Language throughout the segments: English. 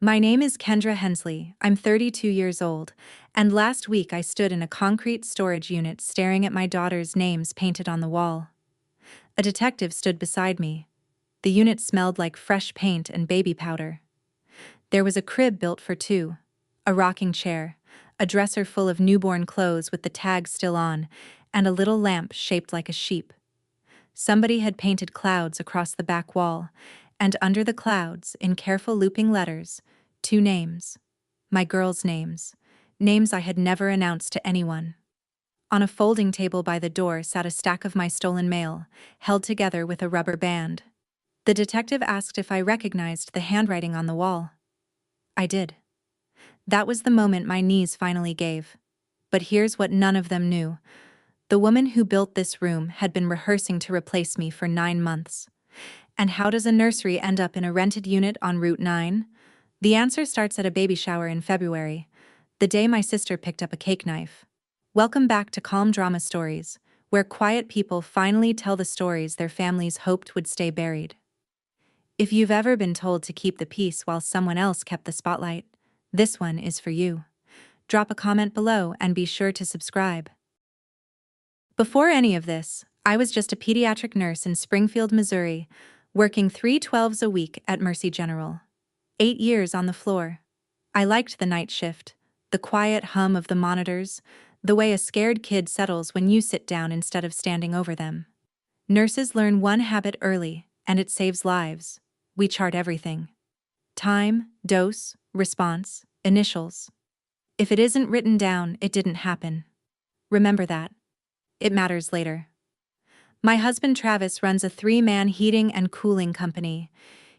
My name is Kendra Hensley. I'm 32 years old, and last week I stood in a concrete storage unit staring at my daughter's names painted on the wall. A detective stood beside me. The unit smelled like fresh paint and baby powder. There was a crib built for two, a rocking chair, a dresser full of newborn clothes with the tags still on, and a little lamp shaped like a sheep. Somebody had painted clouds across the back wall, and under the clouds, in careful looping letters, two names. My girls' names. Names I had never announced to anyone. On a folding table by the door sat a stack of my stolen mail, held together with a rubber band. The detective asked if I recognized the handwriting on the wall. I did. That was the moment my knees finally gave. But here's what none of them knew. The woman who built this room had been rehearsing to replace me for 9 months. And how does a nursery end up in a rented unit on Route 9? The answer starts at a baby shower in February, the day my sister picked up a cake knife. Welcome back to Calm Drama Stories, where quiet people finally tell the stories their families hoped would stay buried. If you've ever been told to keep the peace while someone else kept the spotlight, this one is for you. Drop a comment below and be sure to subscribe. Before any of this, I was just a pediatric nurse in Springfield, Missouri, working 3/12s a week at Mercy General. 8 years on the floor. I liked the night shift, the quiet hum of the monitors, the way a scared kid settles when you sit down instead of standing over them. Nurses learn one habit early, and it saves lives. We chart everything. Time, dose, response, initials. If it isn't written down, it didn't happen. Remember that. It matters later. My husband Travis runs a 3-man heating and cooling company.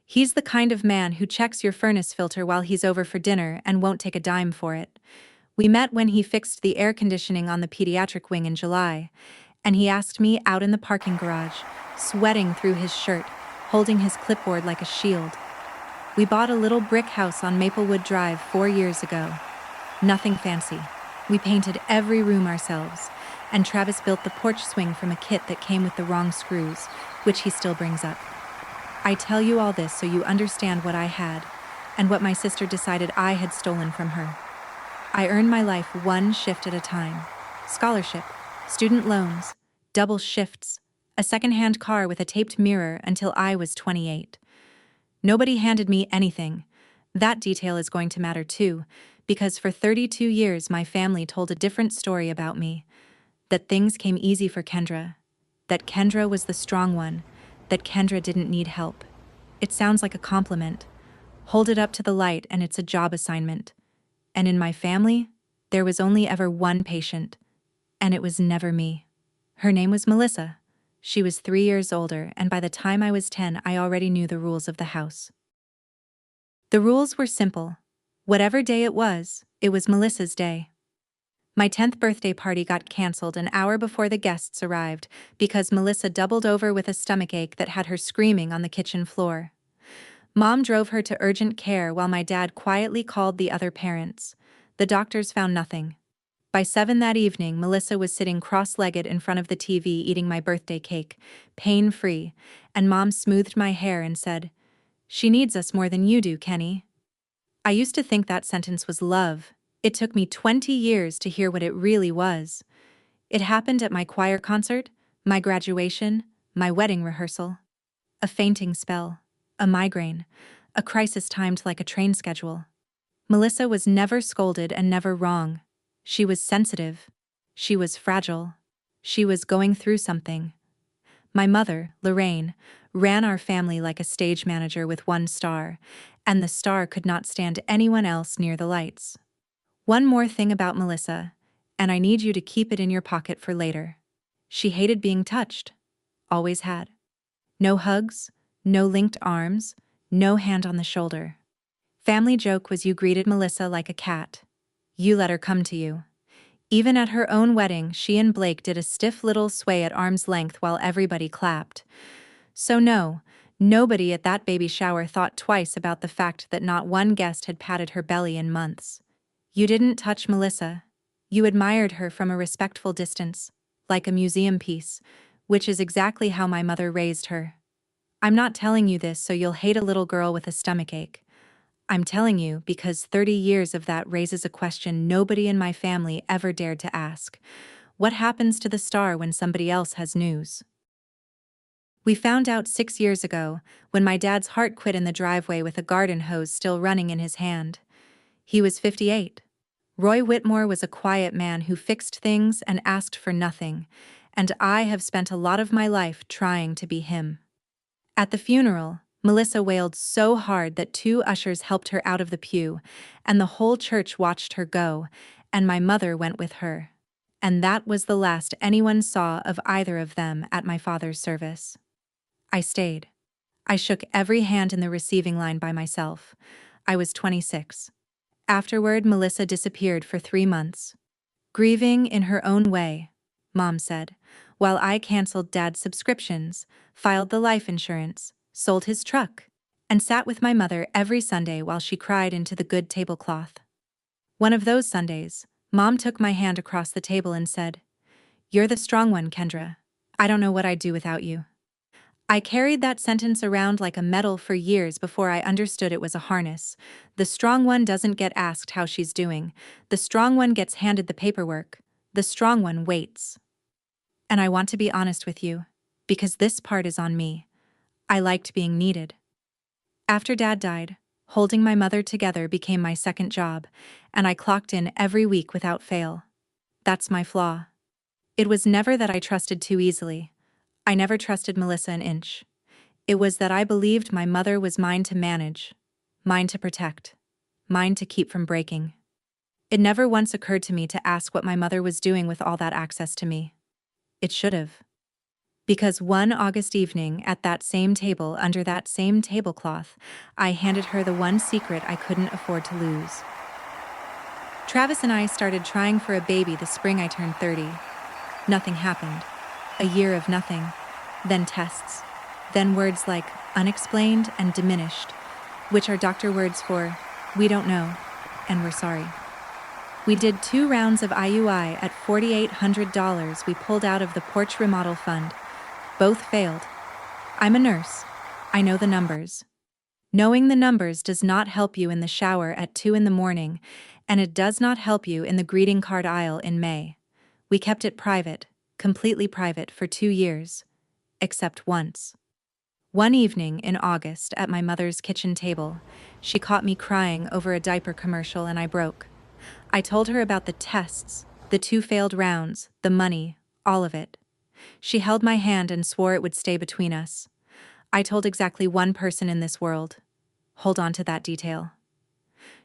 He's the kind of man who checks your furnace filter while he's over for dinner and won't take a dime for it. We met when he fixed the air conditioning on the pediatric wing in July, and he asked me out in the parking garage, sweating through his shirt, holding his clipboard like a shield. We bought a little brick house on Maplewood Drive 4 years ago. Nothing fancy. We painted every room ourselves, and Travis built the porch swing from a kit that came with the wrong screws, which he still brings up. I tell you all this so you understand what I had, and what my sister decided I had stolen from her. I earned my life one shift at a time. Scholarship, student loans, double shifts, a second-hand car with a taped mirror until I was 28. Nobody handed me anything. That detail is going to matter too, because for 32 years my family told a different story about me. That things came easy for Kendra. That Kendra was the strong one. That Kendra didn't need help. It sounds like a compliment. Hold it up to the light and it's a job assignment. And in my family, there was only ever one patient. And it was never me. Her name was Melissa. She was 3 years older, and by the time I was 10, I already knew the rules of the house. The rules were simple. Whatever day it was Melissa's day. My 10th birthday party got canceled an hour before the guests arrived because Melissa doubled over with a stomachache that had her screaming on the kitchen floor. Mom drove her to urgent care while my dad quietly called the other parents. The doctors found nothing. By 7 that evening, Melissa was sitting cross-legged in front of the TV eating my birthday cake, pain-free, and Mom smoothed my hair and said, "She needs us more than you do, Kenny." I used to think that sentence was love. It took me 20 years to hear what it really was. It happened at my choir concert, my graduation, my wedding rehearsal. A fainting spell, a migraine, a crisis timed like a train schedule. Melissa was never scolded and never wrong. She was sensitive. She was fragile. She was going through something. My mother, Lorraine, ran our family like a stage manager with one star, and the star could not stand anyone else near the lights. One more thing about Melissa, and I need you to keep it in your pocket for later. She hated being touched. Always had. No hugs, no linked arms, no hand on the shoulder. Family joke was you greeted Melissa like a cat. You let her come to you. Even at her own wedding, she and Blake did a stiff little sway at arm's length while everybody clapped. So no, nobody at that baby shower thought twice about the fact that not one guest had patted her belly in months. You didn't touch Melissa. You admired her from a respectful distance, like a museum piece, which is exactly how my mother raised her. I'm not telling you this so you'll hate a little girl with a stomachache. I'm telling you because 30 years of that raises a question nobody in my family ever dared to ask. What happens to the star when somebody else has news? We found out 6 years ago, when my dad's heart quit in the driveway with a garden hose still running in his hand. He was 58. Roy Whitmore was a quiet man who fixed things and asked for nothing, and I have spent a lot of my life trying to be him. At the funeral, Melissa wailed so hard that 2 ushers helped her out of the pew, and the whole church watched her go, and my mother went with her. And that was the last anyone saw of either of them at my father's service. I stayed. I shook every hand in the receiving line by myself. I was 26. Afterward, Melissa disappeared for 3 months. Grieving in her own way, Mom said, while I canceled Dad's subscriptions, filed the life insurance, sold his truck, and sat with my mother every Sunday while she cried into the good tablecloth. One of those Sundays, Mom took my hand across the table and said, "You're the strong one, Kendra. I don't know what I'd do without you." I carried that sentence around like a medal for years before I understood it was a harness. The strong one doesn't get asked how she's doing. The strong one gets handed the paperwork. The strong one waits. And I want to be honest with you, because this part is on me. I liked being needed. After Dad died, holding my mother together became my second job, and I clocked in every week without fail. That's my flaw. It was never that I trusted too easily. I never trusted Melissa an inch. It was that I believed my mother was mine to manage, mine to protect, mine to keep from breaking. It never once occurred to me to ask what my mother was doing with all that access to me. It should have. Because one August evening at that same table under that same tablecloth, I handed her the one secret I couldn't afford to lose. Travis and I started trying for a baby the spring I turned 30. Nothing happened. A year of nothing, then tests, then words like unexplained and diminished, which are doctor words for we don't know, and we're sorry. We did 2 rounds of IUI at $4,800 we pulled out of the porch remodel fund. Both failed. I'm a nurse. I know the numbers. Knowing the numbers does not help you in the shower at 2 in the morning, and it does not help you in the greeting card aisle in May. We kept it private. Completely private for 2 years, except once. One evening in August at my mother's kitchen table, she caught me crying over a diaper commercial and I broke. I told her about the tests, the 2 failed rounds, the money, all of it. She held my hand and swore it would stay between us. I told exactly one person in this world. Hold on to that detail.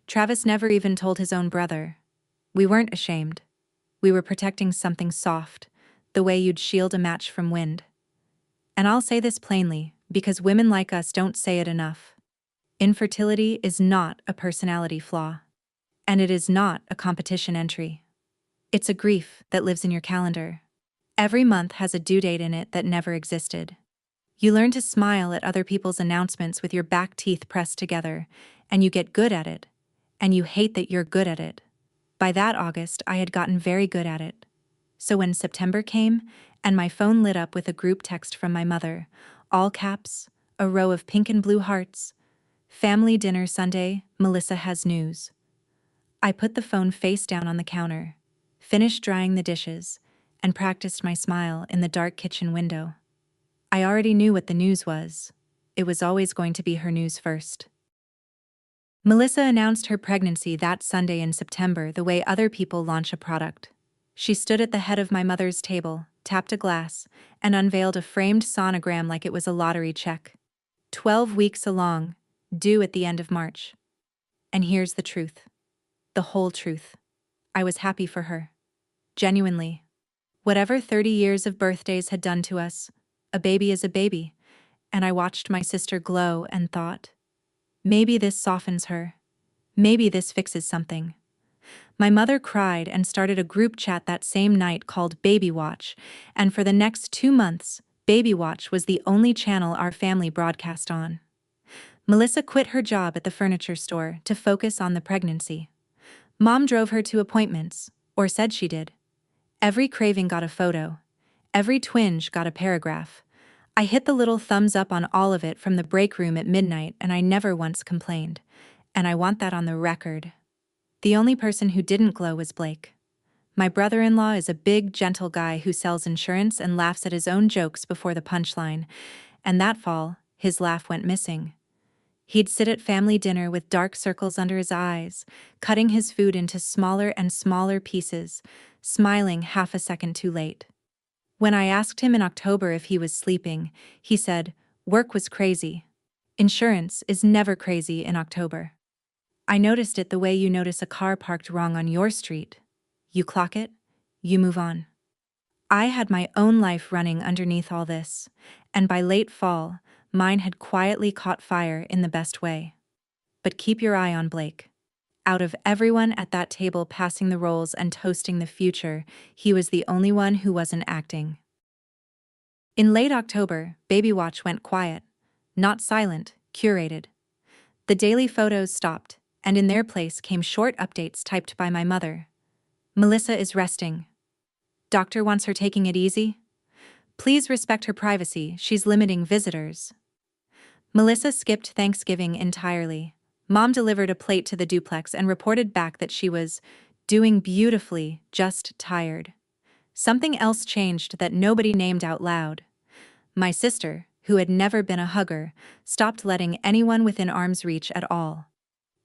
Travis never even told his own brother. We weren't ashamed. We were protecting something soft, the way you'd shield a match from wind. And I'll say this plainly, because women like us don't say it enough. Infertility is not a personality flaw. And it is not a competition entry. It's a grief that lives in your calendar. Every month has a due date in it that never existed. You learn to smile at other people's announcements with your back teeth pressed together, and you get good at it. And you hate that you're good at it. By that August, I had gotten very good at it. So when September came, and my phone lit up with a group text from my mother, all caps, a row of pink and blue hearts, family dinner Sunday, Melissa has news. I put the phone face down on the counter, finished drying the dishes, and practiced my smile in the dark kitchen window. I already knew what the news was. It was always going to be her news first. Melissa announced her pregnancy that Sunday in September the way other people launch a product. She stood at the head of my mother's table, tapped a glass, and unveiled a framed sonogram like it was a lottery check. 12 weeks along, due at the end of March. And here's the truth. The whole truth. I was happy for her. Genuinely. Whatever 30 years of birthdays had done to us, a baby is a baby, and I watched my sister glow and thought, maybe this softens her. Maybe this fixes something. My mother cried and started a group chat that same night called Baby Watch, and for the next 2 months, Baby Watch was the only channel our family broadcast on. Melissa quit her job at the furniture store to focus on the pregnancy. Mom drove her to appointments, or said she did. Every craving got a photo. Every twinge got a paragraph. I hit the little thumbs up on all of it from the break room at midnight, and I never once complained. And I want that on the record. The only person who didn't glow was Blake. My brother-in-law is a big, gentle guy who sells insurance and laughs at his own jokes before the punchline, and that fall, his laugh went missing. He'd sit at family dinner with dark circles under his eyes, cutting his food into smaller and smaller pieces, smiling half a second too late. When I asked him in October if he was sleeping, he said, "Work was crazy. Insurance is never crazy in October." I noticed it the way you notice a car parked wrong on your street. You clock it, you move on. I had my own life running underneath all this, and by late fall, mine had quietly caught fire in the best way. But keep your eye on Blake. Out of everyone at that table passing the rolls and toasting the future, he was the only one who wasn't acting. In late October, Baby Watch went quiet. Not silent, curated. The daily photos stopped, and in their place came short updates typed by my mother. Melissa is resting. Doctor wants her taking it easy. Please respect her privacy, she's limiting visitors. Melissa skipped Thanksgiving entirely. Mom delivered a plate to the duplex and reported back that she was doing beautifully, just tired. Something else changed that nobody named out loud. My sister, who had never been a hugger, stopped letting anyone within arm's reach at all.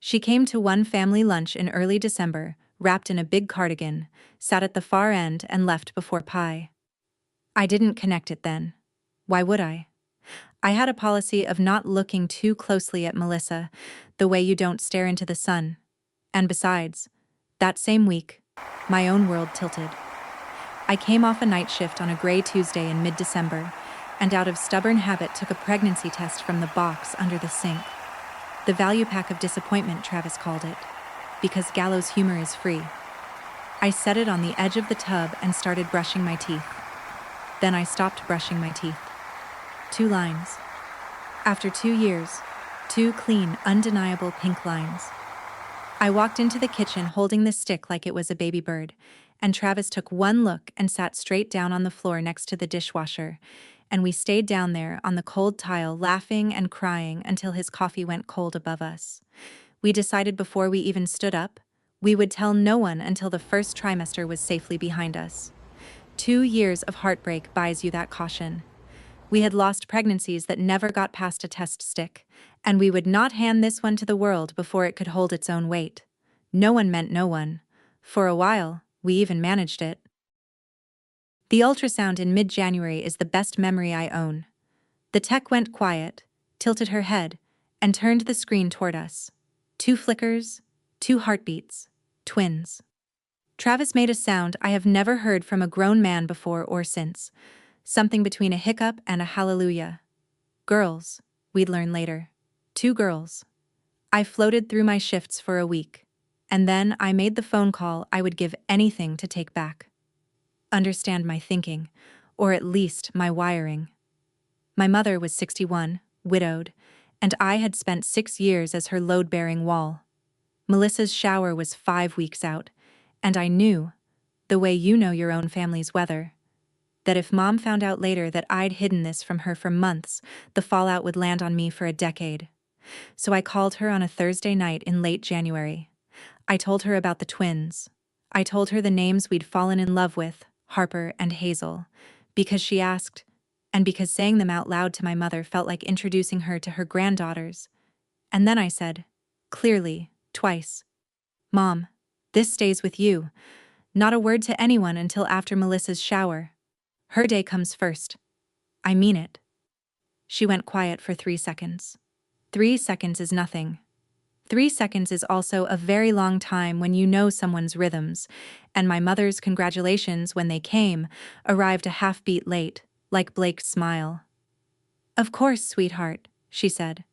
She came to one family lunch in early December, wrapped in a big cardigan, sat at the far end and left before pie. I didn't connect it then. Why would I? I had a policy of not looking too closely at Melissa, the way you don't stare into the sun. And besides, that same week, my own world tilted. I came off a night shift on a gray Tuesday in mid-December, and out of stubborn habit took a pregnancy test from the box under the sink. The value pack of disappointment, Travis called it, because gallows humor is free. I set it on the edge of the tub and started brushing my teeth. Then I stopped brushing my teeth. 2 lines. After 2 years, 2 clean, undeniable pink lines. I walked into the kitchen holding the stick like it was a baby bird, and Travis took one look and sat straight down on the floor next to the dishwasher, and we stayed down there on the cold tile laughing and crying until his coffee went cold above us. We decided before we even stood up, we would tell no one until the first trimester was safely behind us. 2 years of heartbreak buys you that caution. We had lost pregnancies that never got past a test stick, and we would not hand this one to the world before it could hold its own weight. No one meant no one. For a while, we even managed it. The ultrasound in mid-January is the best memory I own. The tech went quiet, tilted her head, and turned the screen toward us. 2 flickers, 2 heartbeats, twins. Travis made a sound I have never heard from a grown man before or since. Something between a hiccup and a hallelujah. Girls, we'd learn later. 2 girls. I floated through my shifts for a week, and then I made the phone call I would give anything to take back. Understand my thinking, or at least my wiring. My mother was 61, widowed, and I had spent 6 years as her load-bearing wall. Melissa's shower was 5 weeks out, and I knew, the way you know your own family's weather, that if Mom found out later that I'd hidden this from her for months, the fallout would land on me for a decade. So I called her on a Thursday night in late January. I told her about the twins. I told her the names we'd fallen in love with, Harper and Hazel, because she asked, and because saying them out loud to my mother felt like introducing her to her granddaughters. And then I said, clearly, twice, "Mom, this stays with you. Not a word to anyone until after Melissa's shower. Her day comes first. I mean it." She went quiet for 3 seconds. 3 seconds is nothing. 3 seconds is also a very long time when you know someone's rhythms, and my mother's congratulations when they came arrived a half-beat late, like Blake's smile. "Of course, sweetheart," she said.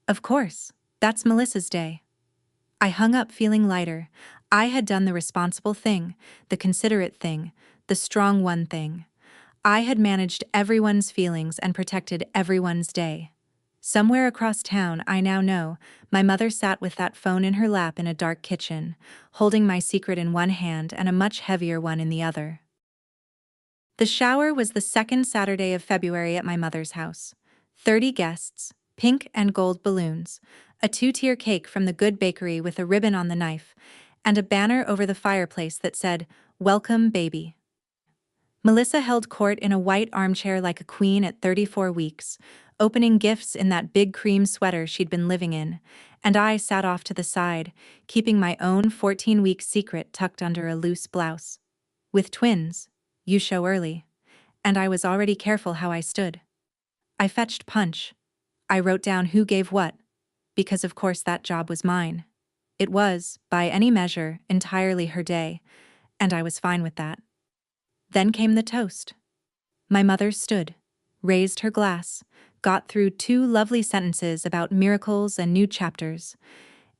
"Of course, that's Melissa's day." I hung up feeling lighter. I had done the responsible thing, the considerate thing, the strong one thing. I had managed everyone's feelings and protected everyone's day. Somewhere across town, I now know, my mother sat with that phone in her lap in a dark kitchen, holding my secret in one hand and a much heavier one in the other. The shower was the second Saturday of February at my mother's house. 30 guests, pink and gold balloons, a two-tier cake from the good bakery with a ribbon on the knife, and a banner over the fireplace that said, "Welcome, baby." Melissa held court in a white armchair like a queen at 34 weeks, opening gifts in that big cream sweater she'd been living in, and I sat off to the side, keeping my own 14-week secret tucked under a loose blouse. With twins, you show early, and I was already careful how I stood. I fetched punch. I wrote down who gave what, because of course that job was mine. It was, by any measure, entirely her day, and I was fine with that. Then came the toast. My mother stood, raised her glass, got through 2 lovely sentences about miracles and new chapters,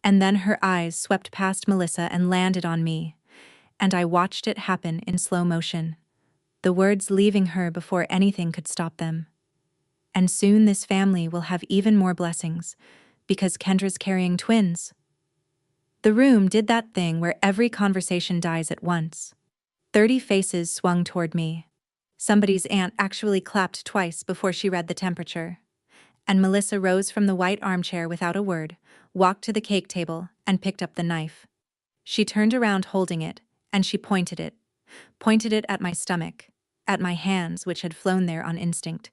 and then her eyes swept past Melissa and landed on me, and I watched it happen in slow motion, the words leaving her before anything could stop them. And soon this family will have even more blessings, because Kendra's carrying twins. The room did that thing where every conversation dies at once. 30 faces swung toward me. Somebody's aunt actually clapped twice before she read the temperature. And Melissa rose from the white armchair without a word, walked to the cake table, and picked up the knife. She turned around holding it, and she pointed it at my stomach, at my hands which had flown there on instinct,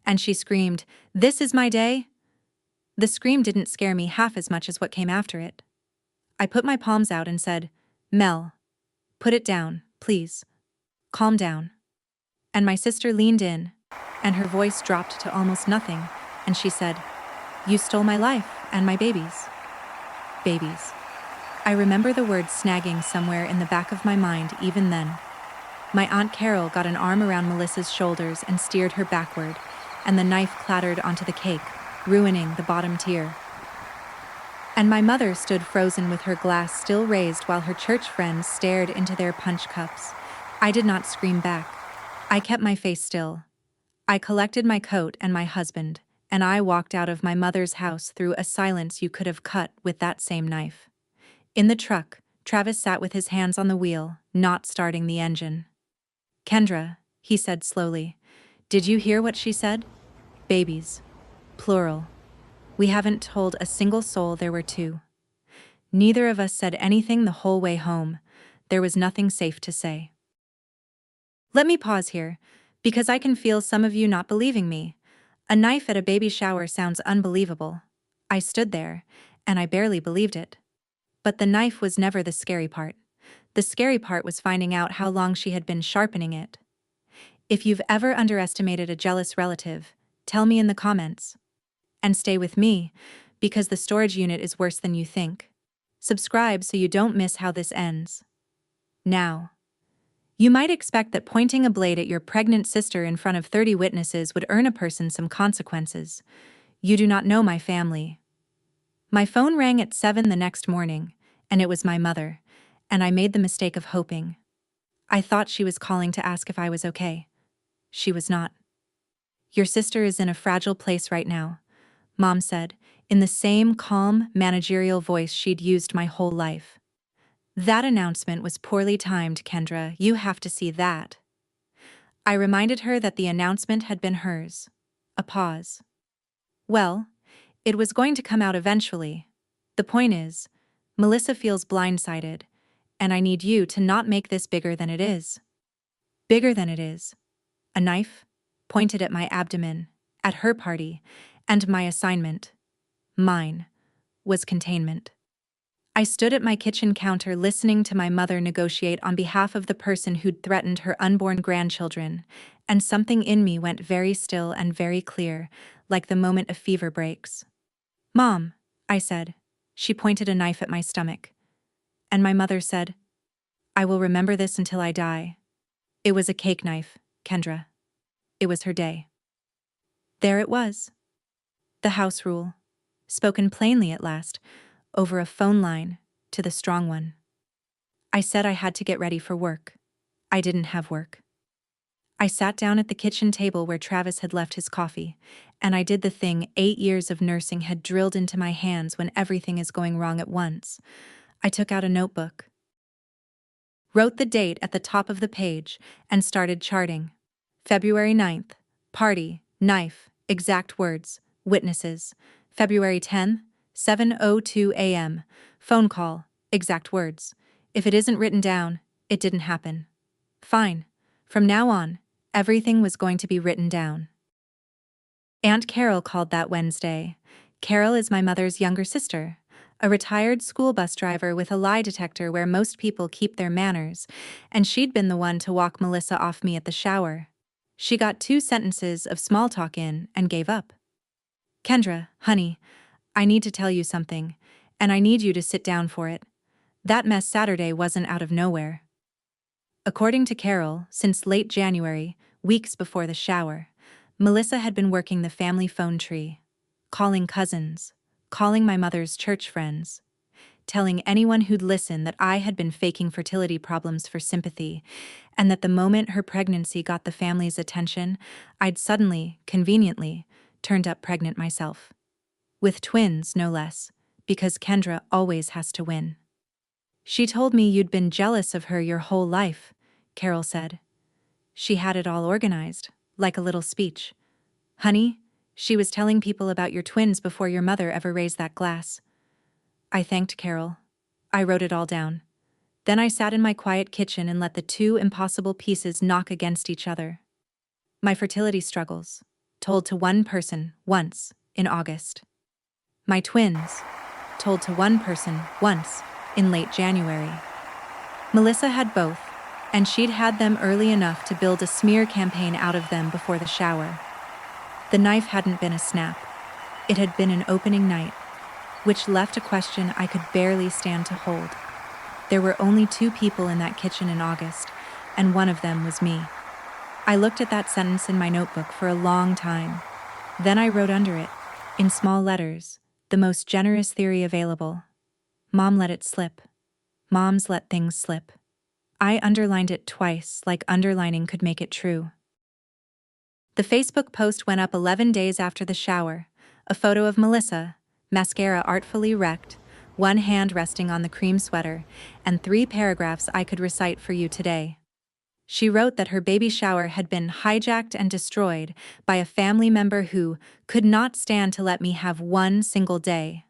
and she screamed, "This is my day!" The scream didn't scare me half as much as what came after it. I put my palms out and said, "Mel, put it down, please. Calm down." And my sister leaned in, and her voice dropped to almost nothing, and she said, "You stole my life and my babies." Babies. I remember the word snagging somewhere in the back of my mind even then. My Aunt Carol got an arm around Melissa's shoulders and steered her backward, and the knife clattered onto the cake, ruining the bottom tier. And my mother stood frozen with her glass still raised while her church friends stared into their punch cups. I did not scream back. I kept my face still. I collected my coat and my husband, and I walked out of my mother's house through a silence you could have cut with that same knife. In the truck, Travis sat with his hands on the wheel, not starting the engine. "Kendra," he said slowly, "did you hear what she said? Babies. Plural. We haven't told a single soul there were 2. Neither of us said anything the whole way home. There was nothing safe to say." Let me pause here, because I can feel some of you not believing me. A knife at a baby shower sounds unbelievable. I stood there, and I barely believed it. But the knife was never the scary part. The scary part was finding out how long she had been sharpening it. If you've ever underestimated a jealous relative, tell me in the comments. And stay with me, because the storage unit is worse than you think. Subscribe so you don't miss how this ends. Now, you might expect that pointing a blade at your pregnant sister in front of 30 witnesses would earn a person some consequences. You do not know my family. My phone rang at 7 the next morning, and it was my mother, and I made the mistake of hoping. I thought she was calling to ask if I was okay. She was not. "Your sister is in a fragile place right now," Mom said, in the same calm, managerial voice she'd used my whole life. "That announcement was poorly timed, Kendra. You have to see that." I reminded her that the announcement had been hers. A pause. "Well, it was going to come out eventually. The point is, Melissa feels blindsided, and I need you to not make this bigger than it is." Bigger than it is. A knife, pointed at my abdomen, at her party, and my assignment, mine, was containment. I stood at my kitchen counter listening to my mother negotiate on behalf of the person who'd threatened her unborn grandchildren, and something in me went very still and very clear, like the moment a fever breaks. "Mom," I said. She pointed a knife at my stomach. And my mother said, "I will remember this until I die." It was a cake knife, Kendra. It was her day. There it was. The house rule, spoken plainly at last, over a phone line, to the strong one. I said I had to get ready for work. I didn't have work. I sat down at the kitchen table where Travis had left his coffee, and I did the thing 8 years of nursing had drilled into my hands when everything is going wrong at once. I took out a notebook, wrote the date at the top of the page, and started charting. February 9th, party, knife, exact words, witnesses. February 10th, 7:02 a.m. Phone call. Exact words. If it isn't written down, it didn't happen. Fine. From now on, everything was going to be written down. Aunt Carol called that Wednesday. Carol is my mother's younger sister, a retired school bus driver with a lie detector where most people keep their manners, and she'd been the one to walk Melissa off me at the shower. She got 2 sentences of small talk in and gave up. Kendra, honey, I need to tell you something, and I need you to sit down for it. That mess Saturday wasn't out of nowhere. According to Carol, since late January, weeks before the shower, Melissa had been working the family phone tree, calling cousins, calling my mother's church friends, telling anyone who'd listen that I had been faking fertility problems for sympathy, and that the moment her pregnancy got the family's attention, I'd suddenly, conveniently, turned up pregnant myself. With twins, no less, because Kendra always has to win. She told me you'd been jealous of her your whole life, Carol said. She had it all organized, like a little speech. Honey, she was telling people about your twins before your mother ever raised that glass. I thanked Carol. I wrote it all down. Then I sat in my quiet kitchen and let the 2 impossible pieces knock against each other. My fertility struggles, told to one person once in August. My twins, told to one person once in late January. Melissa had both, and she'd had them early enough to build a smear campaign out of them before the shower. The knife hadn't been a snap. It had been an opening night, which left a question I could barely stand to hold. There were only 2 people in that kitchen in August, and one of them was me. I looked at that sentence in my notebook for a long time. Then I wrote under it, in small letters, the most generous theory available. Mom let it slip. Moms let things slip. I underlined it twice, like underlining could make it true. The Facebook post went up 11 days after the shower, a photo of Melissa, mascara artfully wrecked, one hand resting on the cream sweater, and 3 paragraphs I could recite for you today. She wrote that her baby shower had been hijacked and destroyed by a family member who could not stand to let me have one single day.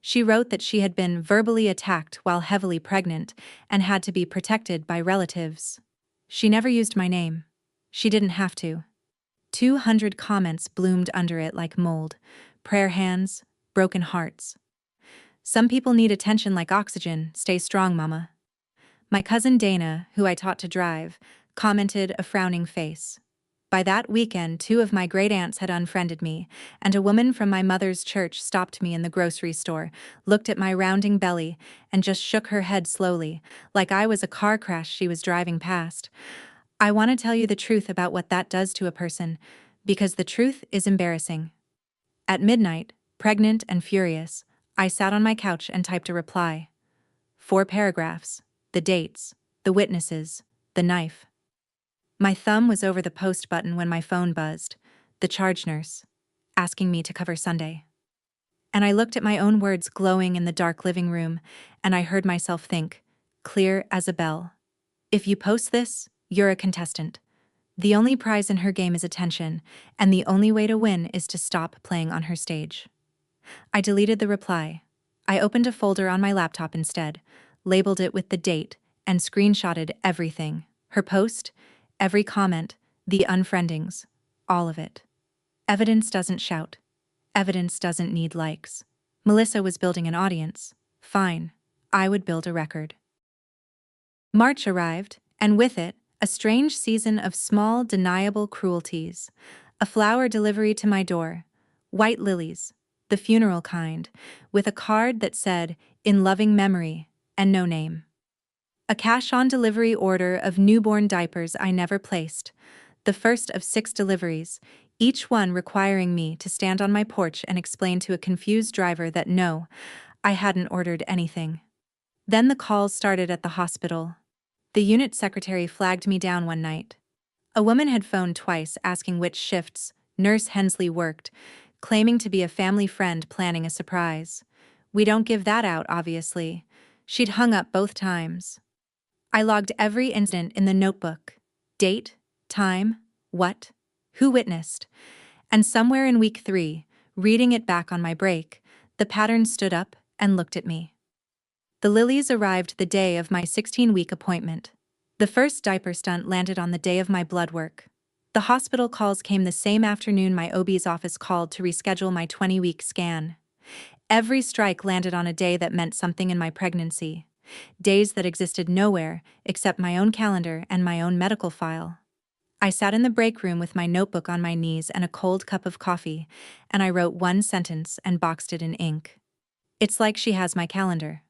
She wrote that she had been verbally attacked while heavily pregnant and had to be protected by relatives. She never used my name. She didn't have to. 200 comments bloomed under it like mold, prayer hands, broken hearts. Some people need attention like oxygen. Stay strong, mama. My cousin Dana, who I taught to drive, commented a frowning face. By that weekend, 2 of my great aunts had unfriended me, and a woman from my mother's church stopped me in the grocery store, looked at my rounding belly, and just shook her head slowly, like I was a car crash she was driving past. I want to tell you the truth about what that does to a person, because the truth is embarrassing. At midnight, pregnant and furious, I sat on my couch and typed a reply. 4 paragraphs, the dates, the witnesses, the knife. My thumb was over the post button when my phone buzzed, the charge nurse, asking me to cover Sunday. And I looked at my own words glowing in the dark living room, and I heard myself think, clear as a bell. If you post this, you're a contestant. The only prize in her game is attention, and the only way to win is to stop playing on her stage. I deleted the reply. I opened a folder on my laptop instead, labeled it with the date, and screenshotted everything. Her post, every comment, the unfriendings, all of it. Evidence doesn't shout. Evidence doesn't need likes. Melissa was building an audience. Fine, I would build a record. March arrived, and with it, a strange season of small, deniable cruelties. A flower delivery to my door. White lilies, the funeral kind, with a card that said, "In loving memory," and no name. A cash-on-delivery order of newborn diapers I never placed, the first of 6 deliveries, each one requiring me to stand on my porch and explain to a confused driver that no, I hadn't ordered anything. Then the calls started at the hospital. The unit secretary flagged me down one night. A woman had phoned twice asking which shifts Nurse Hensley worked, claiming to be a family friend planning a surprise. We don't give that out, obviously. She'd hung up both times. I logged every incident in the notebook. Date, time, what, who witnessed. And somewhere in week 3, reading it back on my break, The pattern stood up and looked at me. The lilies arrived the day of my 16-week appointment. The first diaper stunt landed on the day of my blood work. The hospital calls came the same afternoon my OB's office called to reschedule my 20-week scan. Every strike landed on a day that meant something in my pregnancy. Days that existed nowhere except my own calendar and my own medical file. I sat in the break room with my notebook on my knees and a cold cup of coffee, and I wrote one sentence and boxed it in ink. It's like she has my calendar.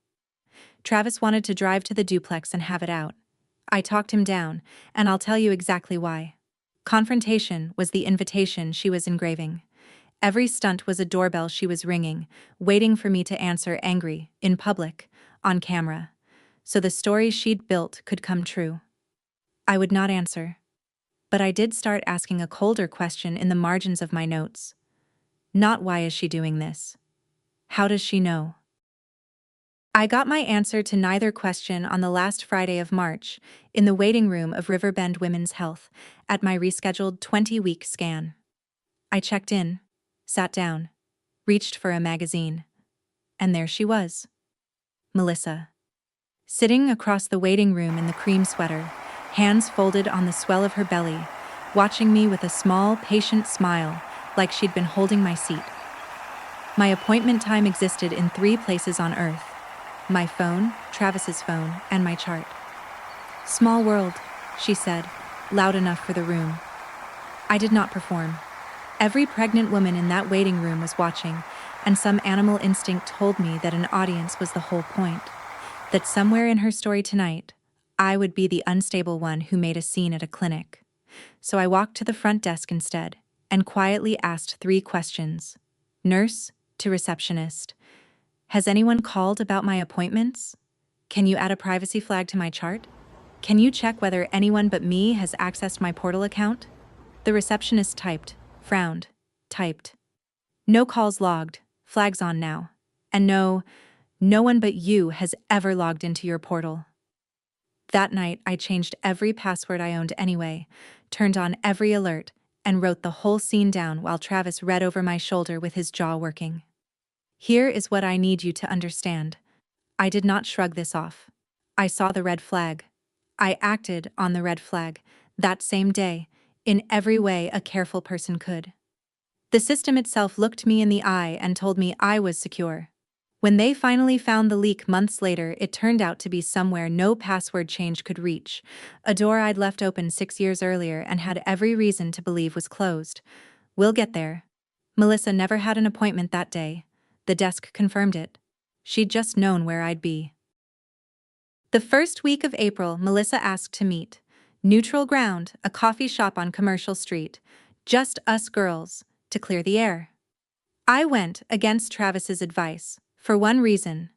Travis wanted to drive to the duplex and have it out. I talked him down, and I'll tell you exactly why. Confrontation was the invitation she was engraving. Every stunt was a doorbell she was ringing, waiting for me to answer angry, in public, on camera, so the story she'd built could come true. I would not answer. But I did start asking a colder question in the margins of my notes. Not why is she doing this? How does she know? I got my answer to neither question on the last Friday of March, in the waiting room of Riverbend Women's Health, at my rescheduled 20-week scan. I checked in, sat down, reached for a magazine. And there she was. Melissa. Sitting across the waiting room in the cream sweater, hands folded on the swell of her belly, watching me with a small, patient smile, like she'd been holding my seat. My appointment time existed in 3 places on Earth: my phone, Travis's phone, and my chart. Small world, she said, loud enough for the room. I did not perform. Every pregnant woman in that waiting room was watching, and some animal instinct told me that an audience was the whole point. That somewhere in her story tonight, I would be the unstable one who made a scene at a clinic. So I walked to the front desk instead, and quietly asked 3 questions. Nurse to receptionist. Has anyone called about my appointments? Can you add a privacy flag to my chart? Can you check whether anyone but me has accessed my portal account? The receptionist typed, frowned, typed. No calls logged, flags on now. And no one but you has ever logged into your portal. That night, I changed every password I owned anyway, turned on every alert, and wrote the whole scene down while Travis read over my shoulder with his jaw working. Here is what I need you to understand. I did not shrug this off. I saw the red flag. I acted on the red flag, that same day, in every way a careful person could. The system itself looked me in the eye and told me I was secure. When they finally found the leak months later, it turned out to be somewhere no password change could reach, a door I'd left open 6 years earlier and had every reason to believe was closed. We'll get there. Melissa never had an appointment that day. The desk confirmed it. She'd just known where I'd be. The first week of April, Melissa asked to meet. Neutral ground, a coffee shop on Commercial Street. Just us girls, to clear the air. I went against Travis's advice, for one reason.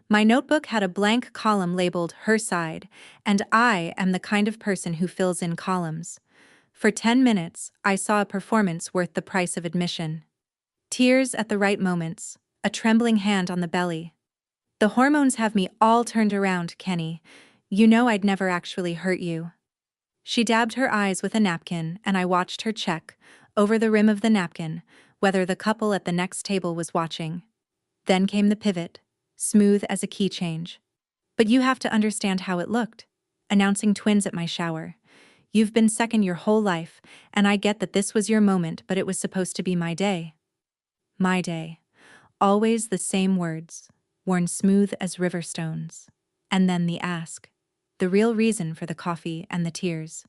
My notebook had a blank column labeled Her Side, and I am the kind of person who fills in columns. For 10 minutes, I saw a performance worth the price of admission. Tears at the right moments, a trembling hand on the belly. The hormones have me all turned around, Kenny. You know I'd never actually hurt you. She dabbed her eyes with a napkin, and I watched her check, over the rim of the napkin, whether the couple at the next table was watching. Then came the pivot, smooth as a key change. But you have to understand how it looked. Announcing twins at my shower. You've been second your whole life, and I get that this was your moment, but it was supposed to be my day. My day. Always the same words, worn smooth as river stones. And then the ask. The real reason for the coffee and the tears.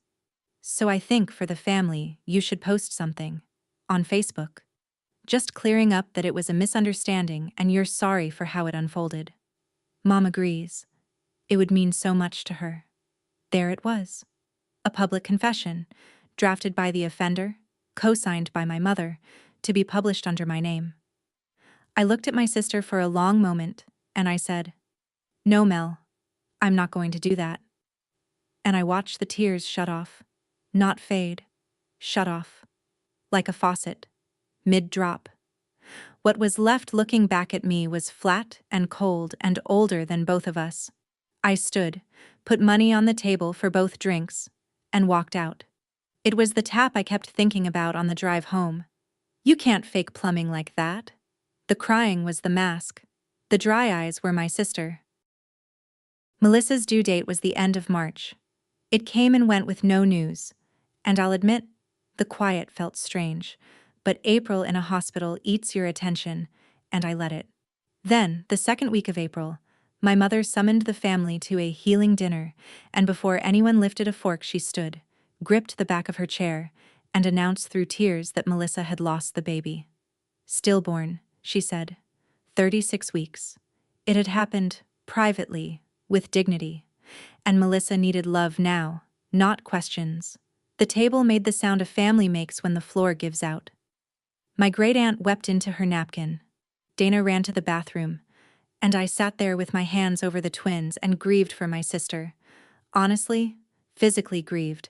So I think for the family, you should post something. On Facebook. Just clearing up that it was a misunderstanding and you're sorry for how it unfolded. Mom agrees. It would mean so much to her. There it was. A public confession, drafted by the offender, co-signed by my mother, to be published under my name. I looked at my sister for a long moment, and I said, "No, Mel, I'm not going to do that." And I watched the tears shut off. Not fade. Shut off. Like a faucet. Mid-drop. What was left looking back at me was flat and cold and older than both of us. I stood, put money on the table for both drinks, and walked out. It was the tap I kept thinking about on the drive home. You can't fake plumbing like that. The crying was the mask. The dry eyes were my sister. Melissa's due date was the end of March. It came and went with no news. And I'll admit, the quiet felt strange. But April in a hospital eats your attention, and I let it. Then, the second week of April, my mother summoned the family to a healing dinner, and before anyone lifted a fork she stood, gripped the back of her chair, and announced through tears that Melissa had lost the baby. Stillborn, she said. 36 weeks. It had happened, privately, with dignity. And Melissa needed love now, not questions. The table made the sound a family makes when the floor gives out. My great-aunt wept into her napkin. Dana ran to the bathroom, and I sat there with my hands over the twins and grieved for my sister. Honestly, physically grieved,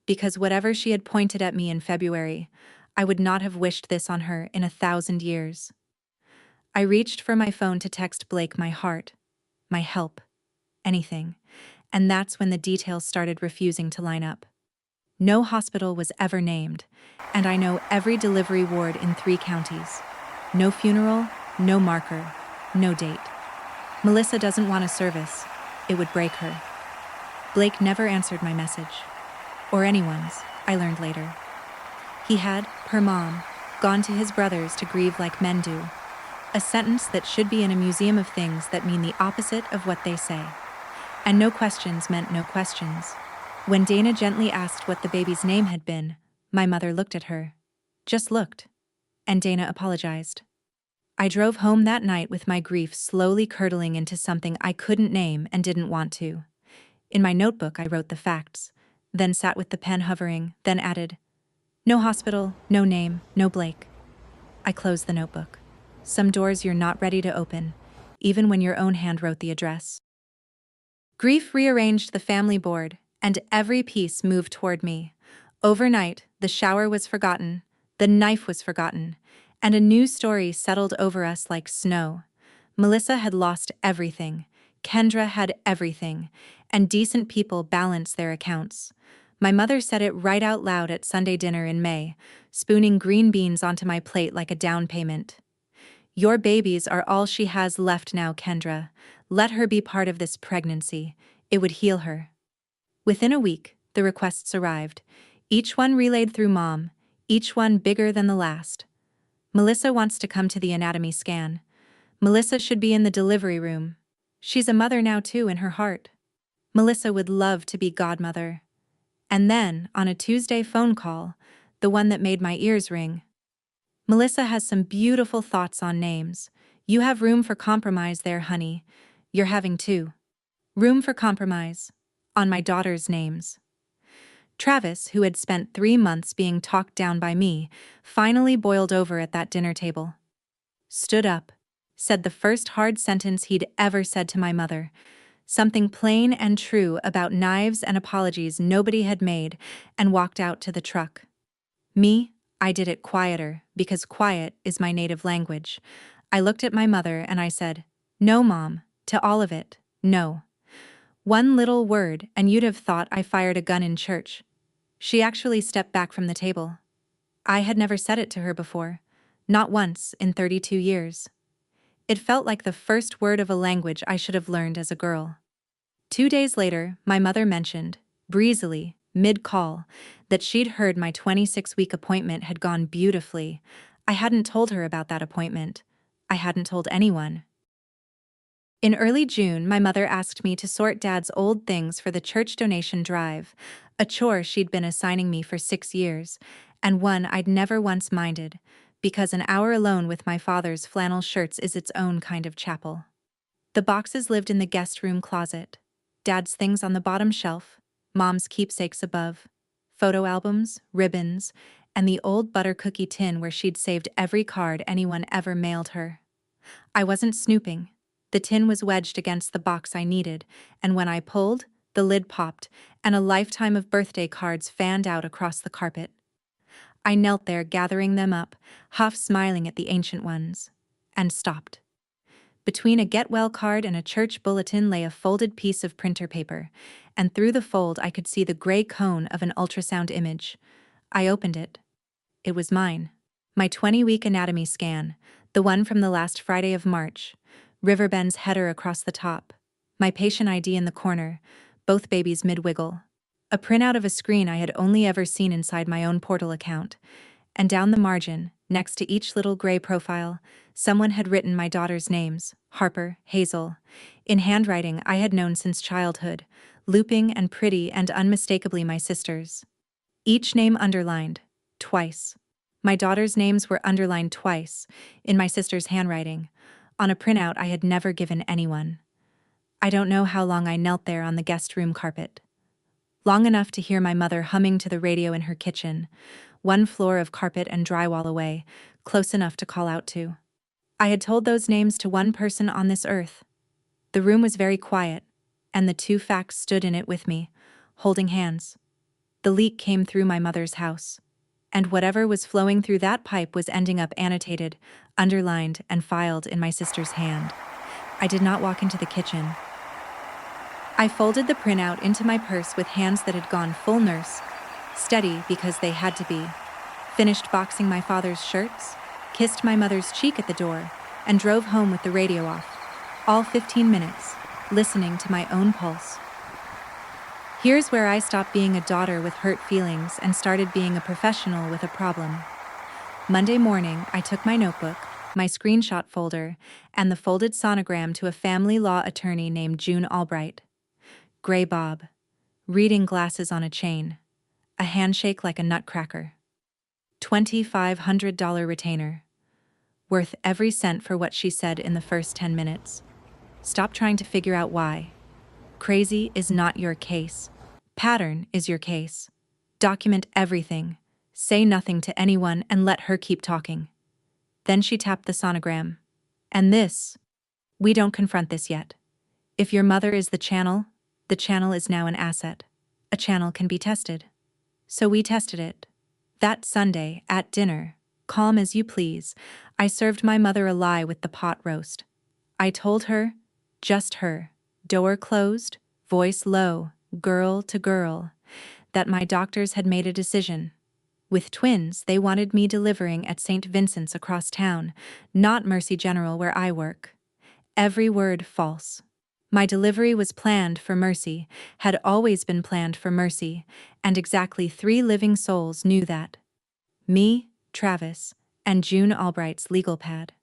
because whatever she had pointed at me in February, I would not have wished this on her in 1,000 years. I reached for my phone to text Blake my heart, my help, anything, and that's when the details started refusing to line up. No hospital was ever named, and I know every delivery ward in 3 counties. No funeral, no marker, no date. Melissa doesn't want a service. It would break her. Blake never answered my message. Or anyone's, I learned later. He had, per mom, gone to his brothers to grieve like men do. A sentence that should be in a museum of things that mean the opposite of what they say. And no questions meant no questions. When Dana gently asked what the baby's name had been, my mother looked at her. Just looked. And Dana apologized. I drove home that night with my grief slowly curdling into something I couldn't name and didn't want to. In my notebook I wrote the facts, then sat with the pen hovering, then added, "No hospital, no name, no Blake." I closed the notebook. Some doors you're not ready to open, even when your own hand wrote the address. Grief rearranged the family board, and every piece moved toward me. Overnight, the shower was forgotten, the knife was forgotten, and a new story settled over us like snow. Melissa had lost everything, Kendra had everything, and decent people balanced their accounts. My mother said it right out loud at Sunday dinner in May, spooning green beans onto my plate like a down payment. "Your babies are all she has left now, Kendra. Let her be part of this pregnancy. It would heal her." Within a week, the requests arrived, each one relayed through Mom, each one bigger than the last. Melissa wants to come to the anatomy scan. Melissa should be in the delivery room. She's a mother now too in her heart. Melissa would love to be godmother. And then, on a Tuesday phone call, the one that made my ears ring. "Melissa has some beautiful thoughts on names. You have room for compromise there, honey. You're having 2. Room for compromise. On my daughter's names." Travis, who had spent 3 months being talked down by me, finally boiled over at that dinner table. Stood up, said the first hard sentence he'd ever said to my mother. Something plain and true about knives and apologies nobody had made, and walked out to the truck. Me, I did it quieter, because quiet is my native language. I looked at my mother and I said, "No, Mom, to all of it, no." One little word and you'd have thought I fired a gun in church. She actually stepped back from the table. I had never said it to her before, not once in 32 years. It felt like the first word of a language I should have learned as a girl. 2 days later, my mother mentioned, breezily, mid-call, that she'd heard my 26-week appointment had gone beautifully. I hadn't told her about that appointment. I hadn't told anyone. In early June, my mother asked me to sort Dad's old things for the church donation drive, a chore she'd been assigning me for 6 years, and one I'd never once minded, because an hour alone with my father's flannel shirts is its own kind of chapel. The boxes lived in the guest room closet, Dad's things on the bottom shelf, Mom's keepsakes above, photo albums, ribbons, and the old butter cookie tin where she'd saved every card anyone ever mailed her. I wasn't snooping. The tin was wedged against the box I needed, and when I pulled, the lid popped, and a lifetime of birthday cards fanned out across the carpet. I knelt there gathering them up, half smiling at the ancient ones, and stopped. Between a get-well card and a church bulletin lay a folded piece of printer paper, and through the fold I could see the gray cone of an ultrasound image. I opened it. It was mine. My 20-week anatomy scan, The one from the last Friday of March. Riverbend's header across the top. My patient ID in the corner, both babies mid-wiggle. A printout of a screen I had only ever seen inside my own portal account. And down the margin, next to each little gray profile, someone had written my daughter's names, Harper, Hazel, in handwriting I had known since childhood, looping and pretty and unmistakably my sister's. Each name underlined, twice. My daughter's names were underlined twice, in my sister's handwriting, on a printout I had never given anyone. I don't know how long I knelt there on the guest room carpet. Long enough to hear my mother humming to the radio in her kitchen, one floor of carpet and drywall away, close enough to call out to. I had told those names to one person on this earth. The room was very quiet, and the two facts stood in it with me, holding hands. The leak came through my mother's house, and whatever was flowing through that pipe was ending up annotated, underlined, and filed in my sister's hand. I did not walk into the kitchen. I folded the printout into my purse with hands that had gone full nurse, steady because they had to be, finished boxing my father's shirts, kissed my mother's cheek at the door, and drove home with the radio off, all 15 minutes, listening to my own pulse. Here's where I stopped being a daughter with hurt feelings and started being a professional with a problem. Monday morning, I took my notebook, my screenshot folder, and the folded sonogram to a family law attorney named June Albright. Gray bob, reading glasses on a chain, a handshake like a nutcracker. $2,500 retainer. Worth every cent for what she said in the first 10 minutes. Stop trying to figure out why. Crazy is not your case. Pattern is your case. Document everything. Say nothing to anyone and let her keep talking. Then she tapped the sonogram. And this. We don't confront this yet. If your mother is the channel is now an asset. A channel can be tested. So we tested it. That Sunday, at dinner, calm as you please, I served my mother a lie with the pot roast. I told her, just her, door closed, voice low, girl to girl, that my doctors had made a decision. With twins, they wanted me delivering at St. Vincent's across town, not Mercy General where I work. Every word false. My delivery was planned for Mercy, had always been planned for Mercy, and exactly 3 living souls knew that. Me, Travis, and June Albright's legal pad.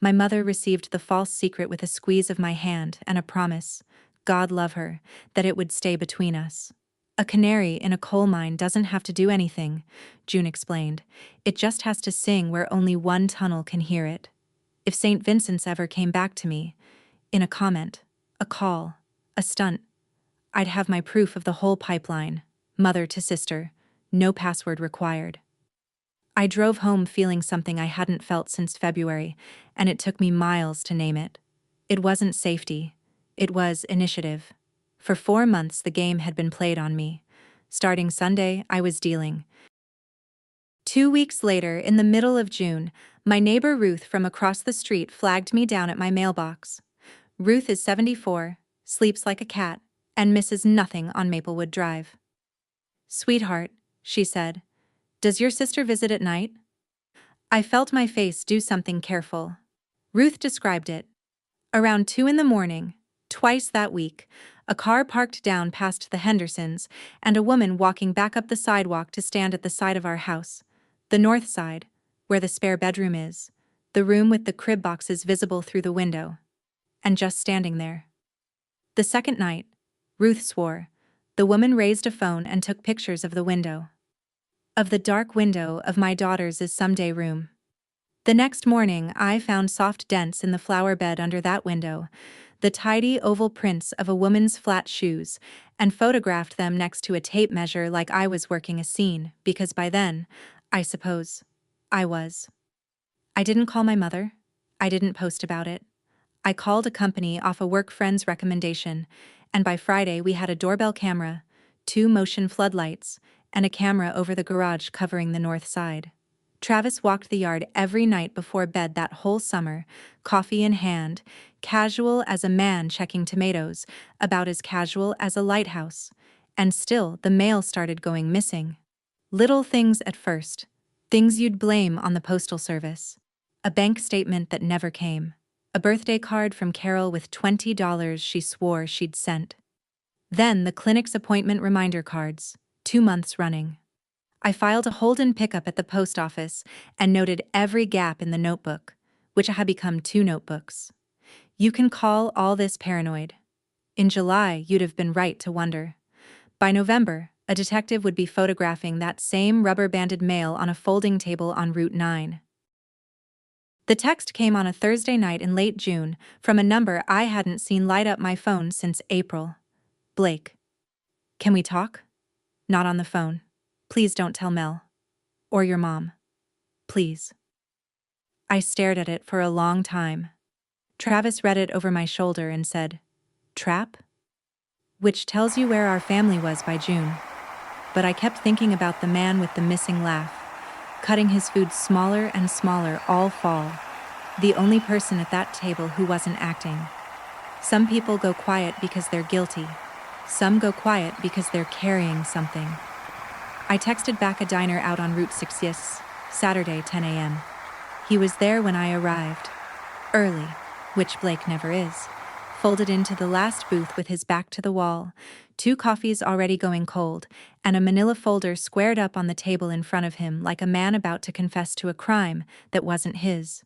My mother received the false secret with a squeeze of my hand and a promise, God love her, that it would stay between us. A canary in a coal mine doesn't have to do anything, June explained. It just has to sing where only one tunnel can hear it. If St. Vincent's ever came back to me, in a comment, a call, a stunt, I'd have my proof of the whole pipeline, mother to sister, no password required. I drove home feeling something I hadn't felt since February, and it took me miles to name it. It wasn't safety. It was initiative. For 4 months the game had been played on me. Starting Sunday, I was dealing. 2 weeks later, in the middle of June, my neighbor Ruth from across the street flagged me down at my mailbox. Ruth is 74, sleeps like a cat, and misses nothing on Maplewood Drive. Sweetheart, she said, does your sister visit at night? I felt my face do something careful. Ruth described it. Around 2 a.m, twice that week, a car parked down past the Hendersons, and a woman walking back up the sidewalk to stand at the side of our house, the north side, where the spare bedroom is, the room with the crib boxes visible through the window. And just standing there. The second night, Ruth swore, the woman raised a phone and took pictures of the window. Of the dark window of my daughter's someday room. The next morning, I found soft dents in the flower bed under that window, the tidy oval prints of a woman's flat shoes, and photographed them next to a tape measure like I was working a scene, because by then, I suppose, I was. I didn't call my mother. I didn't post about it. I called a company off a work friend's recommendation, and by Friday we had a doorbell camera, 2 motion floodlights, and a camera over the garage covering the north side. Travis walked the yard every night before bed that whole summer, coffee in hand, casual as a man checking tomatoes, about as casual as a lighthouse. And still the mail started going missing. Little things at first. Things you'd blame on the postal service. A bank statement that never came. A birthday card from Carol with $20 she swore she'd sent. Then the clinic's appointment reminder cards, 2 months running. I filed a hold-in pickup at the post office and noted every gap in the notebook, which had become 2 notebooks. You can call all this paranoid. In July, you'd have been right to wonder. By November, a detective would be photographing that same rubber-banded mail on a folding table on Route 9. The text came on a Thursday night in late June from a number I hadn't seen light up my phone since April. Blake. Can we talk? Not on the phone. Please don't tell Mel. Or your mom. Please. I stared at it for a long time. Travis read it over my shoulder and said, "Trap?" Which tells you where our family was by June. But I kept thinking about the man with the missing laugh, cutting his food smaller and smaller all fall, the only person at that table who wasn't acting. Some people go quiet because they're guilty. Some go quiet because they're carrying something. I texted back a diner out on Route 6, Saturday, 10 a.m. He was there when I arrived. Early, which Blake never is. Folded into the last booth with his back to the wall, 2 coffees already going cold, and a manila folder squared up on the table in front of him like a man about to confess to a crime that wasn't his.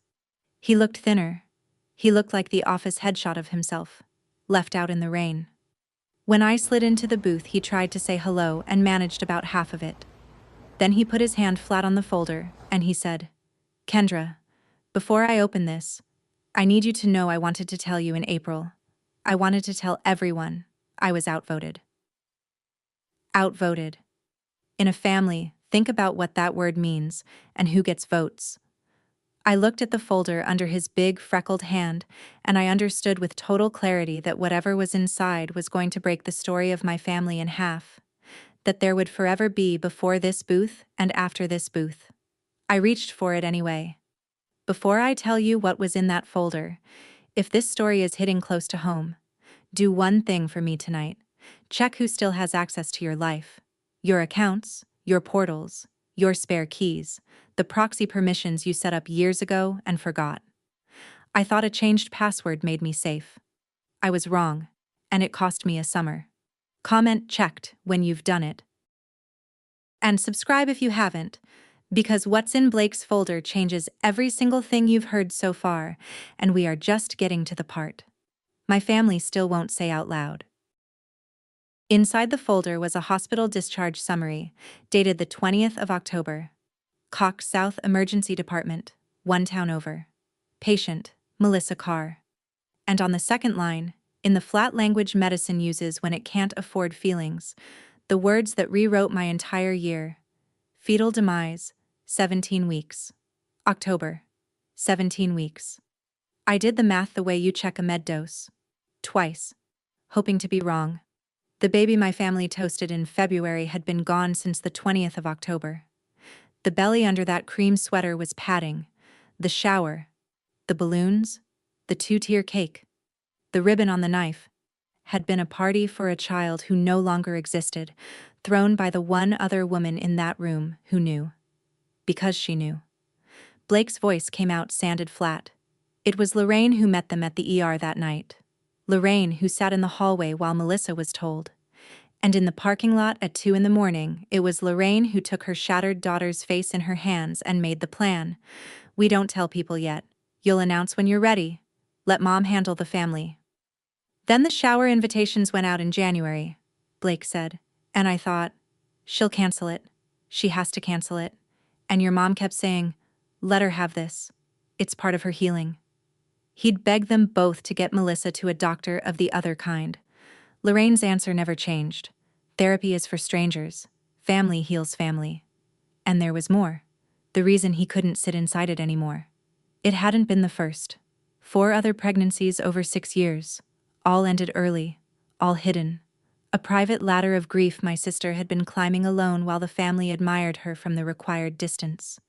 He looked thinner. He looked like the office headshot of himself, left out in the rain. When I slid into the booth, he tried to say hello and managed about half of it. Then he put his hand flat on the folder, and he said, "Kendra, before I open this, I need you to know I wanted to tell you in April. I wanted to tell everyone I was outvoted." Outvoted. In a family, think about what that word means and who gets votes. I looked at the folder under his big, freckled hand, and I understood with total clarity that whatever was inside was going to break the story of my family in half, that there would forever be before this booth and after this booth. I reached for it anyway. Before I tell you what was in that folder, if this story is hitting close to home, do one thing for me tonight. Check who still has access to your life. Your accounts, your portals, your spare keys, the proxy permissions you set up years ago and forgot. I thought a changed password made me safe. I was wrong, and it cost me a summer. Comment checked when you've done it. And subscribe if you haven't, because what's in Blake's folder changes every single thing you've heard so far, and we are just getting to the part my family still won't say out loud. Inside the folder was a hospital discharge summary, dated the 20th of October. Cox South Emergency Department, 1 town over. Patient, Melissa Carr. And on the second line, in the flat language medicine uses when it can't afford feelings, the words that rewrote my entire year. Fetal demise, 17 weeks. October, 17 weeks. I did the math the way you check a med dose. Twice. Hoping to be wrong. The baby my family toasted in February had been gone since the 20th of October. The belly under that cream sweater was padding. The shower. The balloons. The 2-tier cake. The ribbon on the knife. Had been a party for a child who no longer existed, thrown by the one other woman in that room who knew. Because she knew. Blake's voice came out sanded flat. It was Lorraine who met them at the ER that night. Lorraine who sat in the hallway while Melissa was told. And in the parking lot at 2 in the morning, it was Lorraine who took her shattered daughter's face in her hands and made the plan. "We don't tell people yet. You'll announce when you're ready. Let Mom handle the family." Then the shower invitations went out in January, Blake said, and I thought, she'll cancel it. She has to cancel it. And your mom kept saying, "Let her have this. It's part of her healing." He'd begged them both to get Melissa to a doctor of the other kind. Lorraine's answer never changed. Therapy is for strangers. Family heals family. And there was more. The reason he couldn't sit inside it anymore. It hadn't been the first. 4 other pregnancies over 6 years. All ended early. All hidden. A private ladder of grief my sister had been climbing alone while the family admired her from the required distance.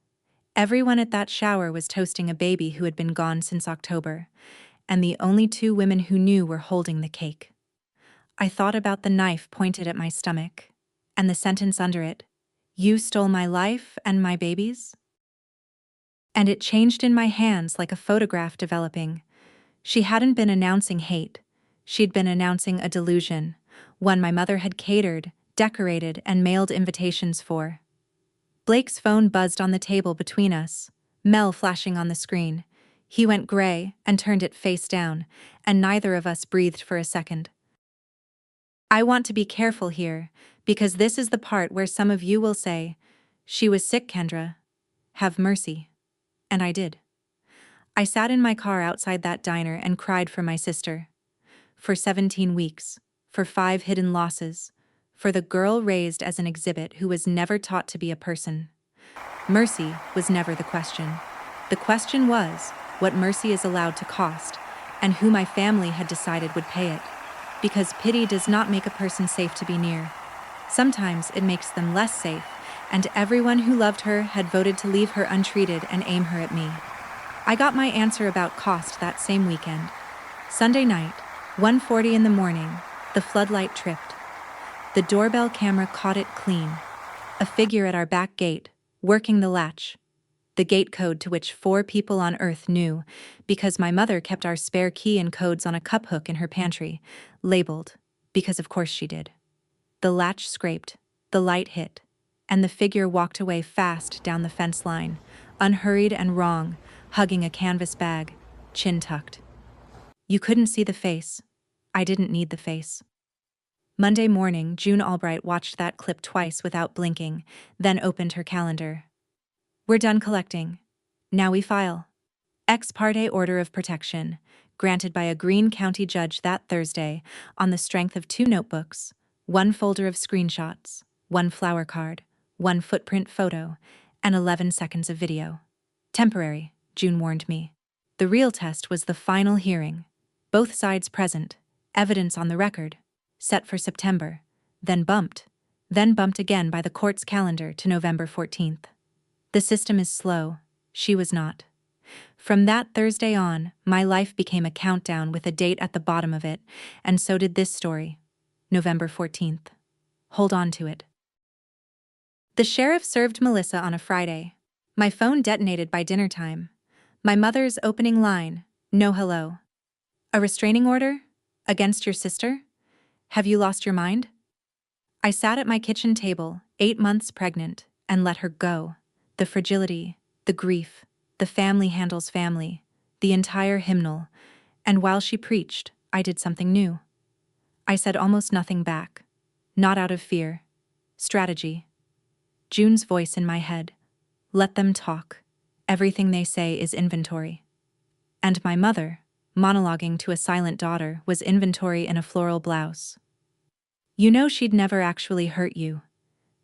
Everyone at that shower was toasting a baby who had been gone since October, and the only 2 women who knew were holding the cake. I thought about the knife pointed at my stomach, and the sentence under it, "You stole my life and my babies?" And it changed in my hands like a photograph developing. She hadn't been announcing hate. She'd been announcing a delusion, one my mother had catered, decorated, and mailed invitations for. Blake's phone buzzed on the table between us, Mel flashing on the screen. He went gray and turned it face down, and neither of us breathed for a second. I want to be careful here, because this is the part where some of you will say, "She was sick, Kendra. Have mercy." And I did. I sat in my car outside that diner and cried for my sister. For 17 weeks. For 5 hidden losses. For the girl raised as an exhibit who was never taught to be a person. Mercy was never the question. The question was what mercy is allowed to cost, and who my family had decided would pay it. Because pity does not make a person safe to be near. Sometimes it makes them less safe, and everyone who loved her had voted to leave her untreated and aim her at me. I got my answer about cost that same weekend. Sunday night, 1:40 in the morning, the floodlight tripped. The doorbell camera caught it clean. A figure at our back gate, working the latch. The gate code to which 4 people on Earth knew, because my mother kept our spare key and codes on a cup hook in her pantry, labeled, because of course she did. The latch scraped, the light hit, and the figure walked away fast down the fence line, unhurried and wrong, hugging a canvas bag, chin tucked. You couldn't see the face. I didn't need the face. Monday morning, June Albright watched that clip twice without blinking, then opened her calendar. We're done collecting. Now we file. Ex parte order of protection, granted by a Greene County judge that Thursday on the strength of 2 notebooks, 1 folder of screenshots, 1 flower card, 1 footprint photo, and 11 seconds of video. Temporary, June warned me. The real test was the final hearing. Both sides present, evidence on the record, set for September, then bumped again by the court's calendar to November 14th. The system is slow. She was not. From that Thursday on, my life became a countdown with a date at the bottom of it, and so did this story. November 14th. Hold on to it. The sheriff served Melissa on a Friday. My phone detonated by dinner time. My mother's opening line, "No hello." "A restraining order? Against your sister? Have you lost your mind?" I sat at my kitchen table, 8 months pregnant, and let her go. The fragility, the grief, the family handles family, the entire hymnal, and while she preached, I did something new. I said almost nothing back. Not out of fear. Strategy. June's voice in my head. Let them talk. Everything they say is inventory. And my mother, monologuing to a silent daughter, was inventory in a floral blouse. You know she'd never actually hurt you.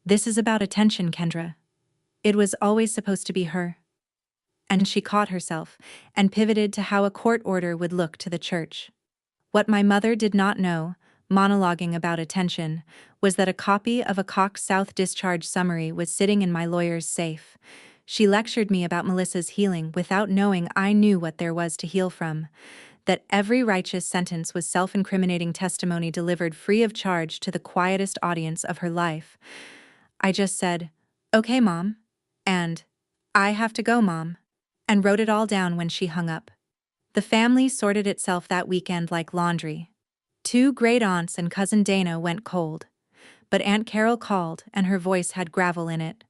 This is about attention, Kendra. It was always supposed to be her. And she caught herself and pivoted to how a court order would look to the church. What my mother did not know, monologuing about attention, was that a copy of a Cox South discharge summary was sitting in my lawyer's safe. She lectured me about Melissa's healing without knowing I knew what there was to heal from, that every righteous sentence was self-incriminating testimony delivered free of charge to the quietest audience of her life. I just said, "Okay, Mom," and "I have to go, Mom," and wrote it all down when she hung up. The family sorted itself that weekend like laundry. 2 great aunts and cousin Dana went cold, but Aunt Carol called and her voice had gravel in it.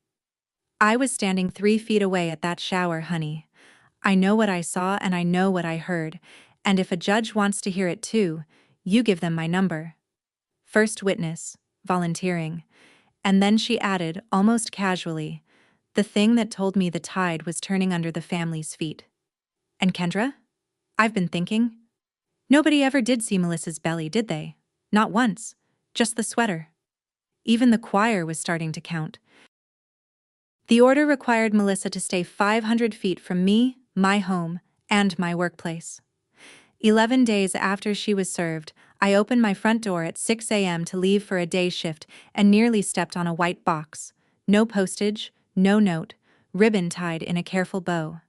I was standing 3 feet away at that shower, honey. I know what I saw and I know what I heard, and if a judge wants to hear it too, you give them my number. First witness, volunteering. And then she added, almost casually, the thing that told me the tide was turning under the family's feet. And Kendra? I've been thinking. Nobody ever did see Melissa's belly, did they? Not once. Just the sweater. Even the choir was starting to count. The order required Melissa to stay 500 feet from me, my home, and my workplace. 11 days after she was served, I opened my front door at 6 a.m. to leave for a day shift and nearly stepped on a white box. No postage, no note, ribbon tied in a careful bow.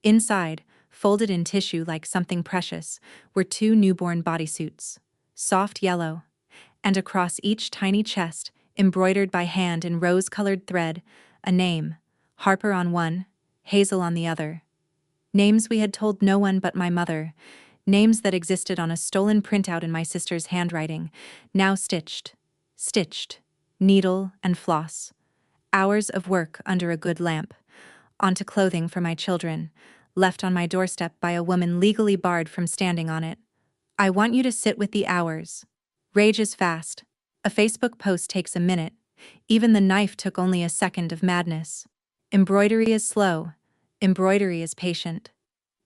Inside, folded in tissue like something precious, were 2 newborn bodysuits, soft yellow, and across each tiny chest, embroidered by hand in rose-colored thread, a name, Harper on one, Hazel on the other. Names we had told no one but my mother, names that existed on a stolen printout in my sister's handwriting, now stitched, needle and floss. Hours of work under a good lamp, onto clothing for my children, left on my doorstep by a woman legally barred from standing on it. I want you to sit with the hours. Rage is fast. A Facebook post takes a minute. Even the knife took only a second of madness. Embroidery is slow. Embroidery is patient.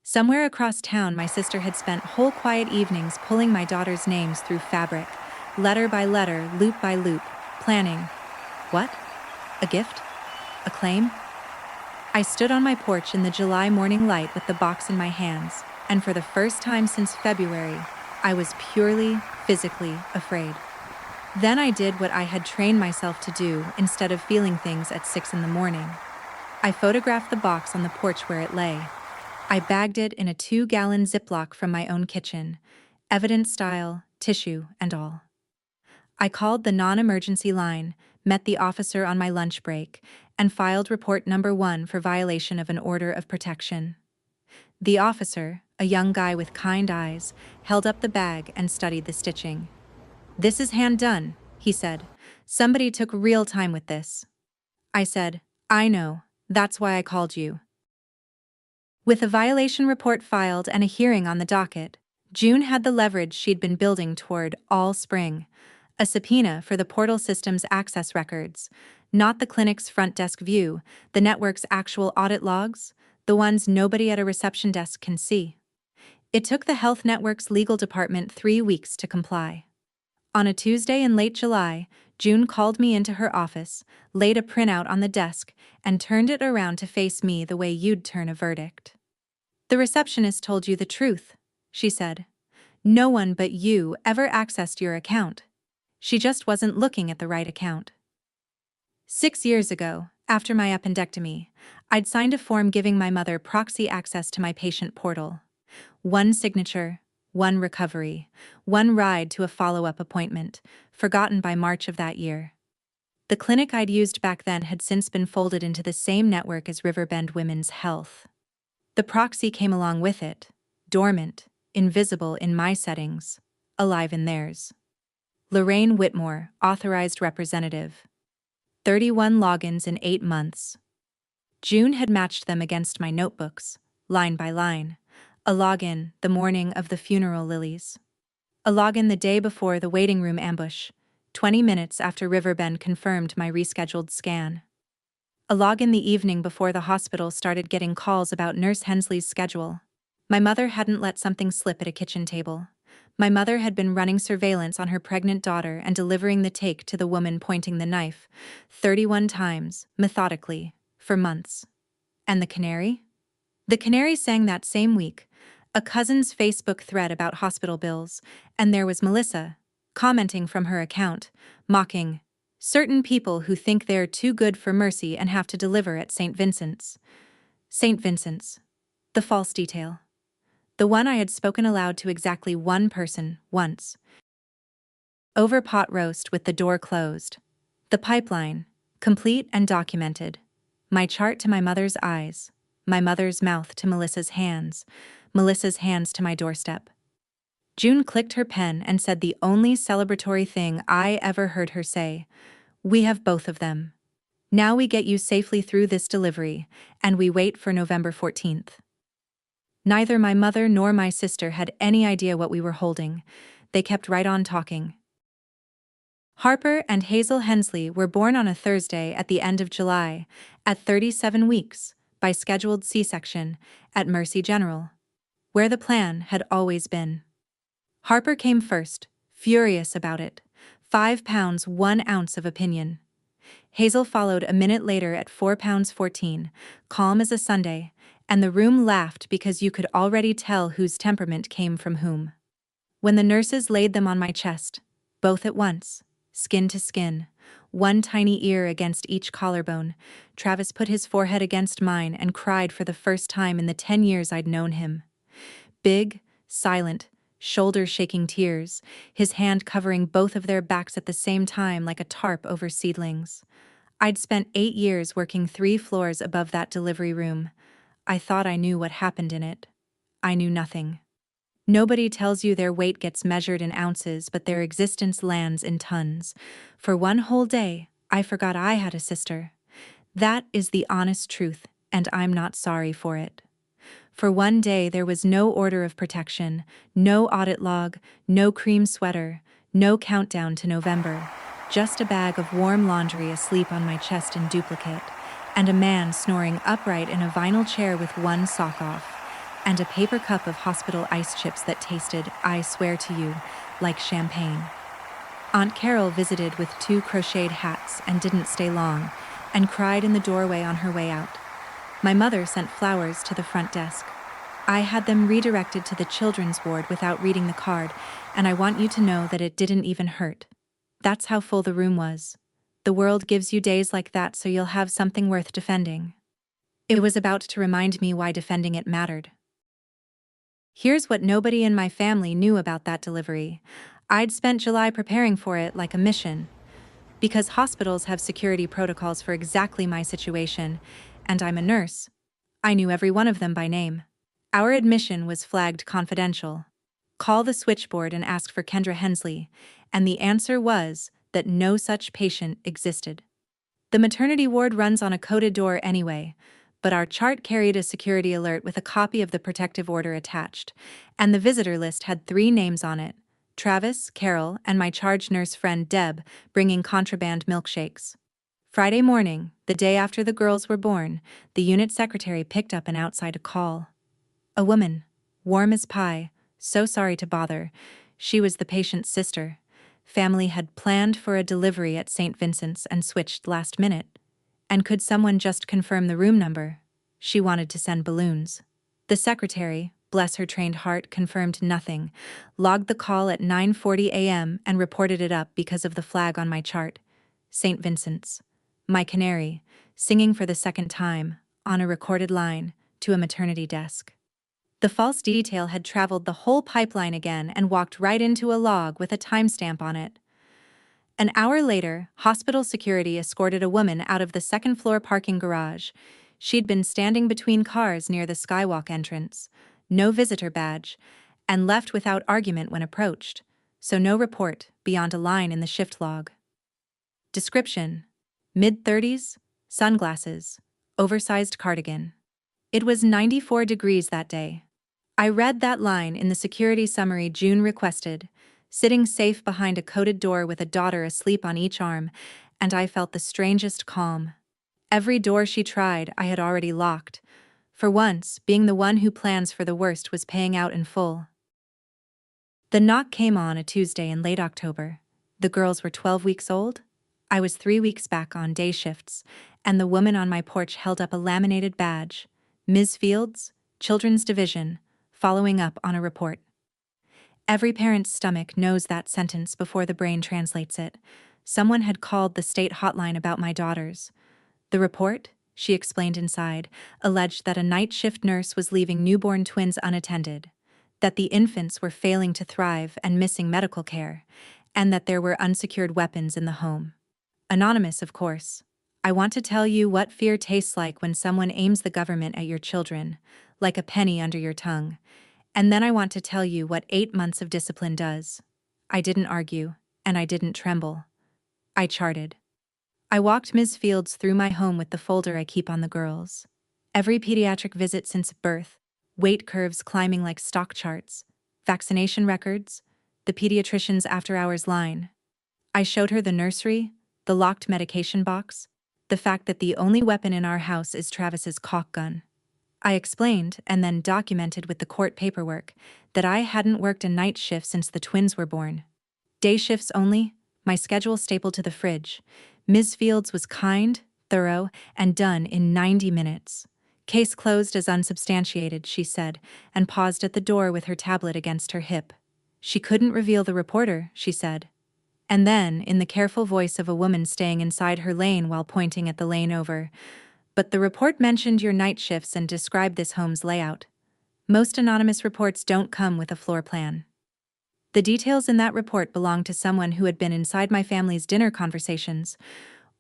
Somewhere across town, my sister had spent whole quiet evenings pulling my daughter's names through fabric, letter by letter, loop by loop, planning. What? A gift? A claim? I stood on my porch in the July morning light with the box in my hands, and for the first time since February, I was purely, physically afraid. Then I did what I had trained myself to do instead of feeling things at 6 in the morning. I photographed the box on the porch where it lay. I bagged it in a 2-gallon Ziploc from my own kitchen, evidence style, tissue, and all. I called the non-emergency line, met the officer on my lunch break, and filed report number 1 for violation of an order of protection. The officer, a young guy with kind eyes, held up the bag and studied the stitching. "This is hand done," he said. "Somebody took real time with this." I said, "I know, that's why I called you." With a violation report filed and a hearing on the docket, June had the leverage she'd been building toward all spring. A subpoena for the portal system's access records, not the clinic's front desk view, the network's actual audit logs, the ones nobody at a reception desk can see. It took the health network's legal department 3 weeks to comply. On a Tuesday in late July, June called me into her office, laid a printout on the desk, and turned it around to face me the way you'd turn a verdict. "The receptionist told you the truth," she said. "No one but you ever accessed your account. She just wasn't looking at the right account." 6 years ago, after my appendectomy, I'd signed a form giving my mother proxy access to my patient portal. 1 signature, 1 recovery, 1 ride to a follow-up appointment, forgotten by March of that year. The clinic I'd used back then had since been folded into the same network as Riverbend Women's Health. The proxy came along with it, dormant, invisible in my settings, alive in theirs. Lorraine Whitmore, authorized representative. 31 logins in 8 months. June had matched them against my notebooks, line by line. A login the morning of the funeral lilies. A login the day before the waiting room ambush, 20 minutes after Riverbend confirmed my rescheduled scan. A login the evening before the hospital started getting calls about Nurse Hensley's schedule. My mother hadn't let something slip at a kitchen table. My mother had been running surveillance on her pregnant daughter and delivering the take to the woman pointing the knife, 31 times, methodically, for months. And the canary? The canary sang that same week, a cousin's Facebook thread about hospital bills, and there was Melissa, commenting from her account, mocking, "Certain people who think they're too good for mercy and have to deliver at St. Vincent's." St. Vincent's. The false detail. The one I had spoken aloud to exactly 1 person, once. Over pot roast with the door closed. The pipeline, complete and documented. My chart to my mother's eyes. My mother's mouth to Melissa's hands. Melissa's hands to my doorstep. June clicked her pen and said the only celebratory thing I ever heard her say. "We have both of them. Now we get you safely through this delivery, and we wait for November 14th. Neither my mother nor my sister had any idea what we were holding. They kept right on talking. Harper and Hazel Hensley were born on a Thursday at the end of July, at 37 weeks, by scheduled C-section, at Mercy General, where the plan had always been. Harper came first, furious about it, 5 pounds 1 ounce of opinion. Hazel followed a minute later at 4 pounds 14, calm as a Sunday, and the room laughed because you could already tell whose temperament came from whom. When the nurses laid them on my chest, both at once, skin to skin, 1 tiny ear against each collarbone, Travis put his forehead against mine and cried for the first time in the 10 years I'd known him. Big, silent, shoulder-shaking tears, his hand covering both of their backs at the same time like a tarp over seedlings. I'd spent 8 years working 3 floors above that delivery room. I thought I knew what happened in it. I knew nothing. Nobody tells you their weight gets measured in ounces, but their existence lands in tons. For one whole day, I forgot I had a sister. That is the honest truth, and I'm not sorry for it. For one day, there was no order of protection, no audit log, no cream sweater, no countdown to November, just a bag of warm laundry asleep on my chest in duplicate, and a man snoring upright in a vinyl chair with one sock off, and a paper cup of hospital ice chips that tasted, I swear to you, like champagne. Aunt Carol visited with 2 crocheted hats and didn't stay long, and cried in the doorway on her way out. My mother sent flowers to the front desk. I had them redirected to the children's ward without reading the card, and I want you to know that it didn't even hurt. That's how full the room was. The world gives you days like that so you'll have something worth defending. It was about to remind me why defending it mattered. Here's what nobody in my family knew about that delivery. I'd spent July preparing for it like a mission. Because hospitals have security protocols for exactly my situation, and I'm a nurse, I knew every one of them by name. Our admission was flagged confidential. Call the switchboard and ask for Kendra Hensley, and the answer was that no such patient existed. The maternity ward runs on a coded door anyway, but our chart carried a security alert with a copy of the protective order attached, and the visitor list had 3 names on it: Travis, Carol, and my charge nurse friend Deb, bringing contraband milkshakes. Friday morning, the day after the girls were born, the unit secretary picked up an outside call. A woman, warm as pie, so sorry to bother. She was the patient's sister. Family had planned for a delivery at St. Vincent's and switched last minute. And could someone just confirm the room number? She wanted to send balloons. The secretary, bless her trained heart, confirmed nothing, logged the call at 9:40 a.m. and reported it up because of the flag on my chart. St. Vincent's. My canary, singing for the second time, on a recorded line, to a maternity desk. The false detail had traveled the whole pipeline again and walked right into a log with a timestamp on it. An hour later, hospital security escorted a woman out of the second-floor parking garage. She'd been standing between cars near the skywalk entrance, no visitor badge, and left without argument when approached, so no report beyond a line in the shift log. Description: mid-30s, sunglasses, oversized cardigan. It was 94 degrees that day. I read that line in the security summary June requested, sitting safe behind a coded door with a daughter asleep on each arm, and I felt the strangest calm. Every door she tried I had already locked. For once, being the one who plans for the worst was paying out in full. The knock came on a Tuesday in late October. The girls were 12 weeks old. I was 3 weeks back on day shifts, and the woman on my porch held up a laminated badge. Ms. Fields, Children's Division, following up on a report. Every parent's stomach knows that sentence before the brain translates it. Someone had called the state hotline about my daughters. The report, she explained inside, alleged that a night shift nurse was leaving newborn twins unattended, that the infants were failing to thrive and missing medical care, and that there were unsecured weapons in the home. Anonymous, of course. I want to tell you what fear tastes like when someone aims the government at your children, like a penny under your tongue. And then I want to tell you what 8 months of discipline does. I didn't argue, and I didn't tremble. I charted. I walked Ms. Fields through my home with the folder I keep on the girls. Every pediatric visit since birth, weight curves climbing like stock charts, vaccination records, the pediatrician's after-hours line. I showed her the nursery, the locked medication box, the fact that the only weapon in our house is Travis's caulk gun. I explained, and then documented with the court paperwork, that I hadn't worked a night shift since the twins were born. Day shifts only, my schedule stapled to the fridge. Ms. Fields was kind, thorough, and done in 90 minutes. Case closed as unsubstantiated, she said, and paused at the door with her tablet against her hip. She couldn't reveal the reporter, she said. And then, in the careful voice of a woman staying inside her lane while pointing at the lane over, "But the report mentioned your night shifts and described this home's layout. Most anonymous reports don't come with a floor plan." The details in that report belonged to someone who had been inside my family's dinner conversations,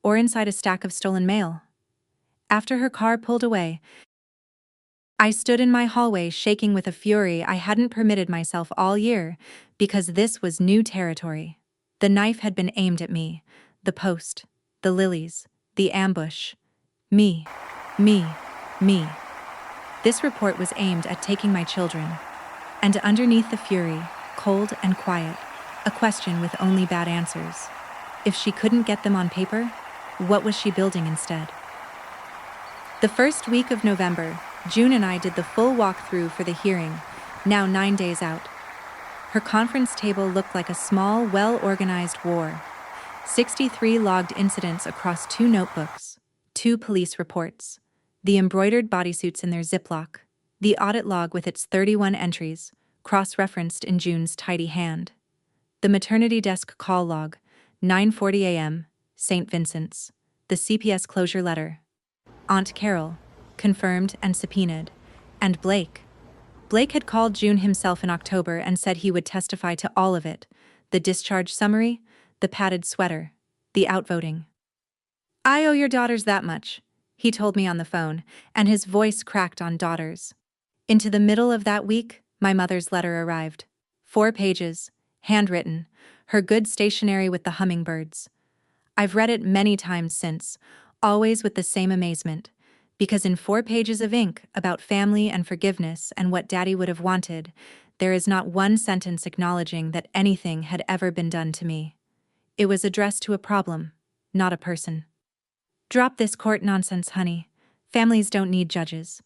or inside a stack of stolen mail. After her car pulled away, I stood in my hallway shaking with a fury I hadn't permitted myself all year, because this was new territory. The knife had been aimed at me, the post, the lilies, the ambush. Me, me, me. This report was aimed at taking my children. And underneath the fury, cold and quiet, a question with only bad answers. If she couldn't get them on paper, what was she building instead? The first week of November, June and I did the full walkthrough for the hearing, now 9 days out. Her conference table looked like a small, well-organized war. 63 logged incidents across 2 notebooks, 2 police reports, the embroidered bodysuits in their Ziploc, the audit log with its 31 entries, cross-referenced in June's tidy hand, the maternity desk call log, 9:40 a.m., St. Vincent's, the CPS closure letter, Aunt Carol, confirmed and subpoenaed, and Blake. Blake had called June himself in October and said he would testify to all of it, the discharge summary, the padded sweater, the outvoting. "I owe your daughters that much," he told me on the phone, and his voice cracked on daughters. Into the middle of that week, my mother's letter arrived. 4 pages, handwritten, her good stationery with the hummingbirds. I've read it many times since, always with the same amazement, because in 4 pages of ink about family and forgiveness and what Daddy would have wanted, there is not one sentence acknowledging that anything had ever been done to me. It was addressed to a problem, not a person. "Drop this court nonsense, honey. Families don't need judges.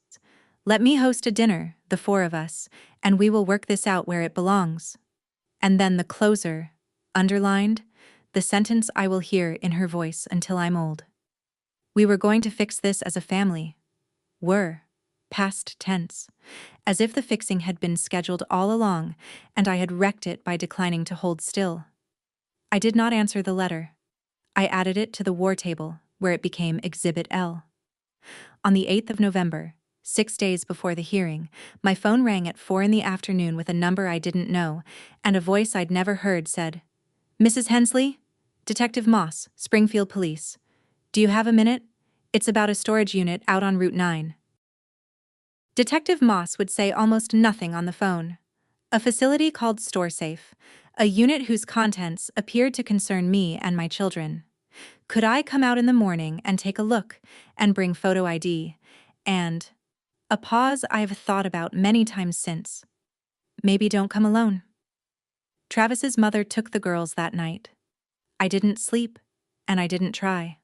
Let me host a dinner, the 4 of us, and we will work this out where it belongs." And then the closer, underlined, the sentence I will hear in her voice until I'm old. "We were going to fix this as a family." Were. Past tense. As if the fixing had been scheduled all along, and I had wrecked it by declining to hold still. I did not answer the letter. I added it to the war table, where it became Exhibit L. On the 8th of November, 6 days before the hearing, my phone rang at 4 in the afternoon with a number I didn't know, and a voice I'd never heard said, "Mrs. Hensley? Detective Moss, Springfield Police. Do you have a minute? It's about a storage unit out on Route 9. Detective Moss would say almost nothing on the phone. A facility called StoreSafe, a unit whose contents appeared to concern me and my children. Could I come out in the morning and take a look, and bring photo ID, and... A pause I've thought about many times since. Maybe don't come alone. Travis's mother took the girls that night. I didn't sleep, and I didn't try.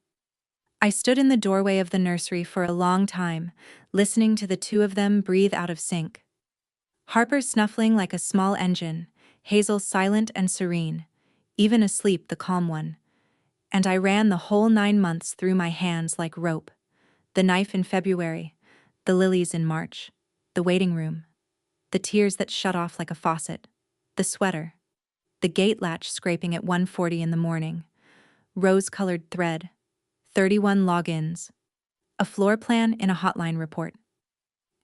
I stood in the doorway of the nursery for a long time, listening to the 2 of them breathe out of sync. Harper snuffling like a small engine, Hazel silent and serene, even asleep the calm one. And I ran the whole 9 months through my hands like rope. The knife in February, the lilies in March, the waiting room, the tears that shut off like a faucet, the sweater, the gate latch scraping at 1:40 in the morning, rose-colored thread, 31 logins, a floor plan in a hotline report.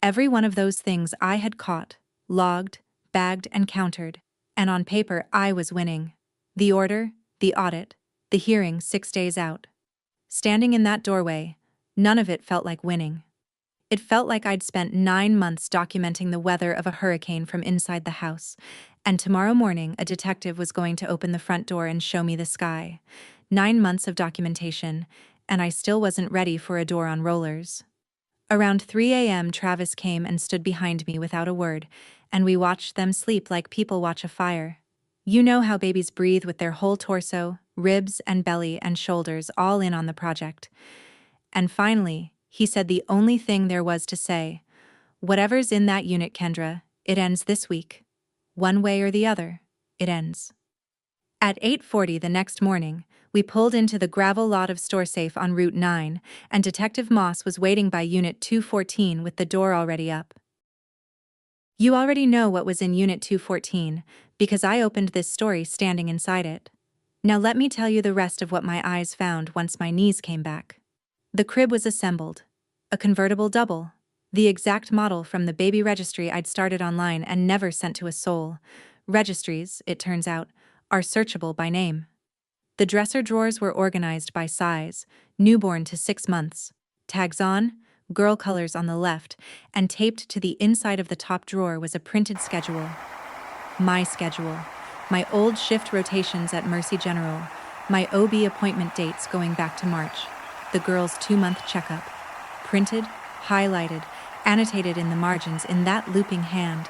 Every one of those things I had caught, logged, bagged, and countered, and on paper I was winning. The order, the audit, the hearing 6 days out. Standing in that doorway, none of it felt like winning. It felt like I'd spent 9 months documenting the weather of a hurricane from inside the house, and tomorrow morning a detective was going to open the front door and show me the sky. 9 months of documentation, and I still wasn't ready for a door on rollers. Around 3 a.m. Travis came and stood behind me without a word, and we watched them sleep like people watch a fire. You know how babies breathe with their whole torso, ribs and belly and shoulders all in on the project. And finally, he said the only thing there was to say, "Whatever's in that unit, Kendra, it ends this week. One way or the other, it ends." At 8:40 the next morning, we pulled into the gravel lot of StoreSafe on Route 9, and Detective Moss was waiting by Unit 214 with the door already up. You already know what was in Unit 214, because I opened this story standing inside it. Now let me tell you the rest of what my eyes found once my knees came back. The crib was assembled. A convertible double. The exact model from the baby registry I'd started online and never sent to a soul. Registries, it turns out, are searchable by name. The dresser drawers were organized by size, newborn to 6 months. Tags on, girl colors on the left, and taped to the inside of the top drawer was a printed schedule. My schedule. My old shift rotations at Mercy General. My OB appointment dates going back to March. The girls' 2-month checkup. Printed, highlighted, annotated in the margins in that looping hand.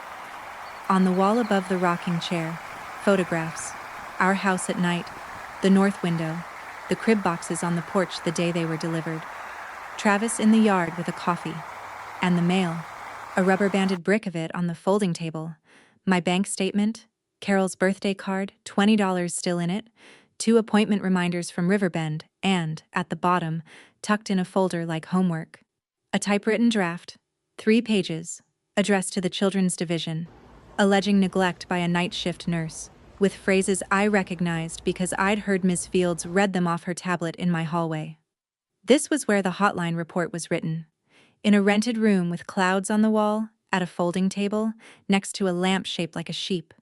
On the wall above the rocking chair, photographs. Our house at night, the north window, the crib boxes on the porch the day they were delivered. Travis in the yard with a coffee. And the mail, a rubber-banded brick of it on the folding table. My bank statement, Carol's birthday card, $20 still in it, 2 appointment reminders from Riverbend, and, at the bottom, tucked in a folder like homework, a typewritten draft, 3 pages, addressed to the children's division, alleging neglect by a night shift nurse, with phrases I recognized because I'd heard Ms. Fields read them off her tablet in my hallway. This was where the hotline report was written. In a rented room with clouds on the wall, at a folding table, next to a lamp shaped like a sheep.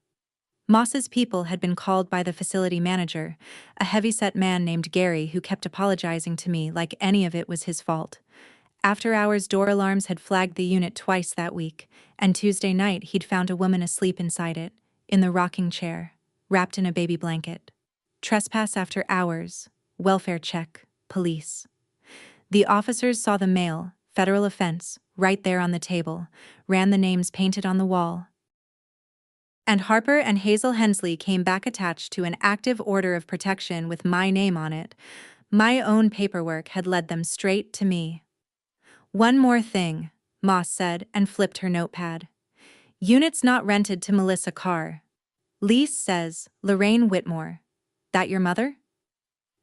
Moss's people had been called by the facility manager, a heavy-set man named Gary who kept apologizing to me like any of it was his fault. After-hours door alarms had flagged the unit twice that week, and Tuesday night he'd found a woman asleep inside it, in the rocking chair, wrapped in a baby blanket. Trespass after hours, welfare check, police. The officers saw the mail, federal offense, right there on the table, ran the names painted on the wall. And Harper and Hazel Hensley came back attached to an active order of protection with my name on it. My own paperwork had led them straight to me. "One more thing," Moss said and flipped her notepad. "Units not rented to Melissa Carr. Lease says, Lorraine Whitmore. That your mother?"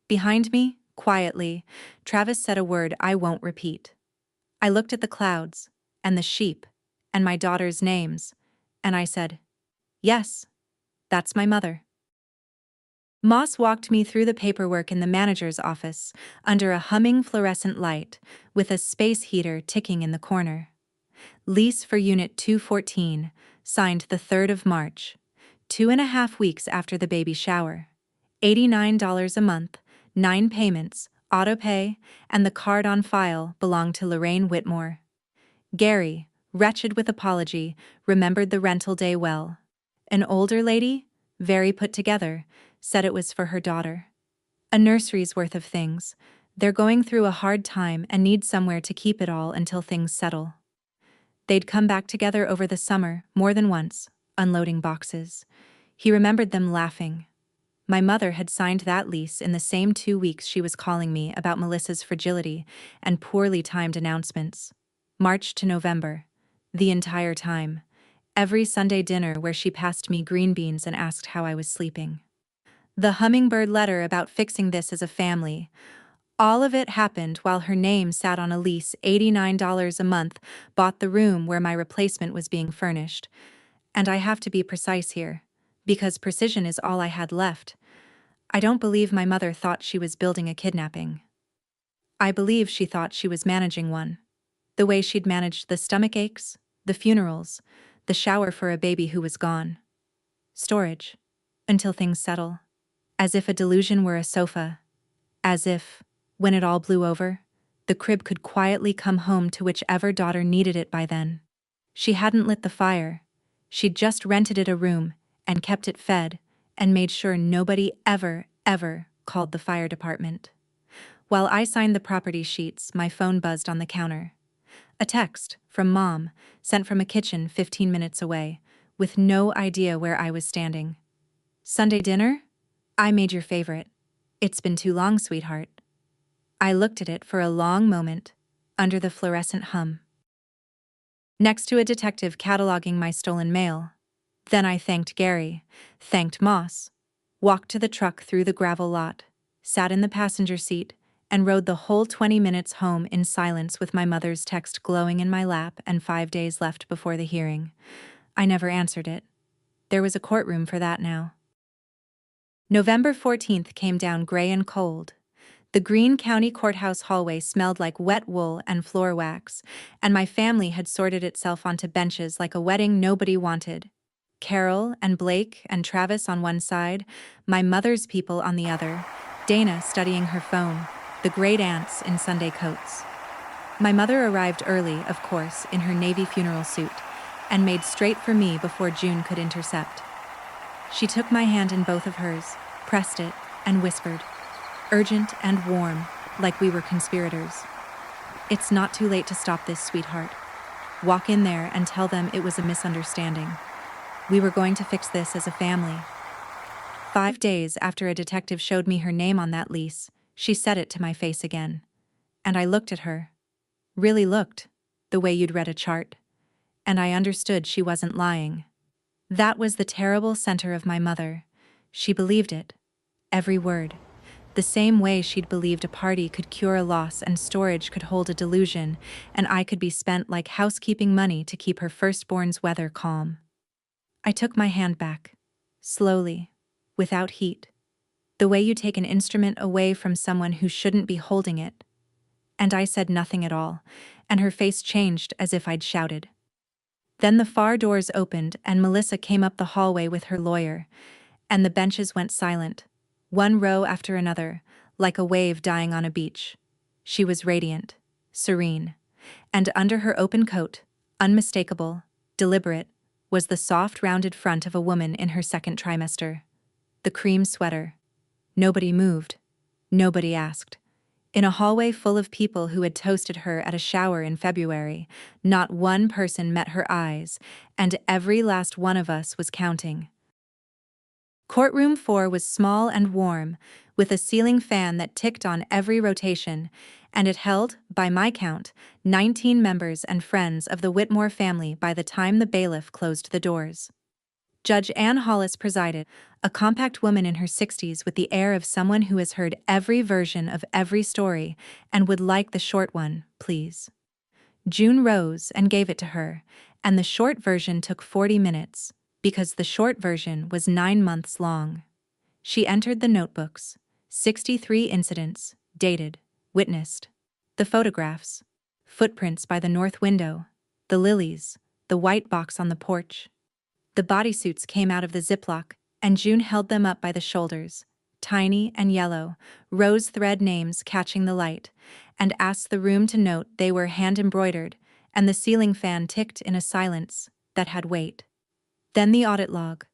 Behind me, quietly, Travis said a word I won't repeat. I looked at the clouds, and the sheep, and my daughter's names, and I said, "Yes, that's my mother." Moss walked me through the paperwork in the manager's office, under a humming fluorescent light, with a space heater ticking in the corner. Lease for Unit 214, signed the 3rd of March, 2.5 weeks after the baby shower. $89 a month, 9 payments, auto-pay, and the card on file belonged to Lorraine Whitmore. Gary, wretched with apology, remembered the rental day well. An older lady, very put together, said it was for her daughter. A nursery's worth of things. They're going through a hard time and need somewhere to keep it all until things settle. They'd come back together over the summer, more than once, unloading boxes. He remembered them laughing. My mother had signed that lease in the same 2 weeks she was calling me about Melissa's fragility and poorly timed announcements. March to November. The entire time. Every Sunday dinner where she passed me green beans and asked how I was sleeping. The hummingbird letter about fixing this as a family. All of it happened while her name sat on a lease. $89 a month bought the room where my replacement was being furnished. And I have to be precise here, because precision is all I had left. I don't believe my mother thought she was building a kidnapping. I believe she thought she was managing one. The way she'd managed the stomach aches, the funerals, the shower for a baby who was gone. Storage. Until things settle. As if a delusion were a sofa. As if, when it all blew over, the crib could quietly come home to whichever daughter needed it by then. She hadn't lit the fire. She'd just rented it a room, and kept it fed, and made sure nobody ever called the fire department. While I signed the property sheets, my phone buzzed on the counter. A text, from Mom, sent from a kitchen 15 minutes away, with no idea where I was standing. "Sunday dinner? I made your favorite. It's been too long, sweetheart." I looked at it for a long moment, under the fluorescent hum. Next to a detective cataloging my stolen mail. Then I thanked Gary, thanked Moss, walked to the truck through the gravel lot, sat in the passenger seat, and rode the whole 20 minutes home in silence with my mother's text glowing in my lap and 5 days left before the hearing. I never answered it. There was a courtroom for that now. November 14th came down gray and cold. The Greene County Courthouse hallway smelled like wet wool and floor wax, and my family had sorted itself onto benches like a wedding nobody wanted. Carol and Blake and Travis on one side, my mother's people on the other, Dana studying her phone, the great aunts in Sunday coats. My mother arrived early, of course, in her navy funeral suit, and made straight for me before June could intercept. She took my hand in both of hers, pressed it, and whispered, urgent and warm, like we were conspirators. It's not too late to stop this, sweetheart. Walk in there and tell them it was a misunderstanding. We were going to fix this as a family. 5 days after a detective showed me her name on that lease, she said it to my face again. And I looked at her. Really looked, the way you'd read a chart. And I understood she wasn't lying. That was the terrible center of my mother. She believed it. Every word. The same way she'd believed a party could cure a loss and storage could hold a delusion, and I could be spent like housekeeping money to keep her firstborn's weather calm. I took my hand back. Slowly. Without heat. The way you take an instrument away from someone who shouldn't be holding it. And I said nothing at all, and her face changed as if I'd shouted. Then the far doors opened and Melissa came up the hallway with her lawyer, and the benches went silent, one row after another, like a wave dying on a beach. She was radiant, serene, and under her open coat, unmistakable, deliberate, was the soft rounded front of a woman in her second trimester. The cream sweater. Nobody moved. Nobody asked. In a hallway full of people who had toasted her at a shower in February, not one person met her eyes, and every last one of us was counting. Courtroom 4 was small and warm, with a ceiling fan that ticked on every rotation, and it held, by my count, 19 members and friends of the Whitmore family by the time the bailiff closed the doors. Judge Ann Hollis presided, a compact woman in her 60s with the air of someone who has heard every version of every story and would like the short one, please. June rose and gave it to her, and the short version took 40 minutes, because the short version was 9 months long. She entered the notebooks, 63 incidents, dated, witnessed. The photographs, footprints by the north window, the lilies, the white box on the porch. The bodysuits came out of the Ziploc, and June held them up by the shoulders, tiny and yellow, rose thread names catching the light, and asked the room to note they were hand-embroidered, and the ceiling fan ticked in a silence that had weight. Then the audit log.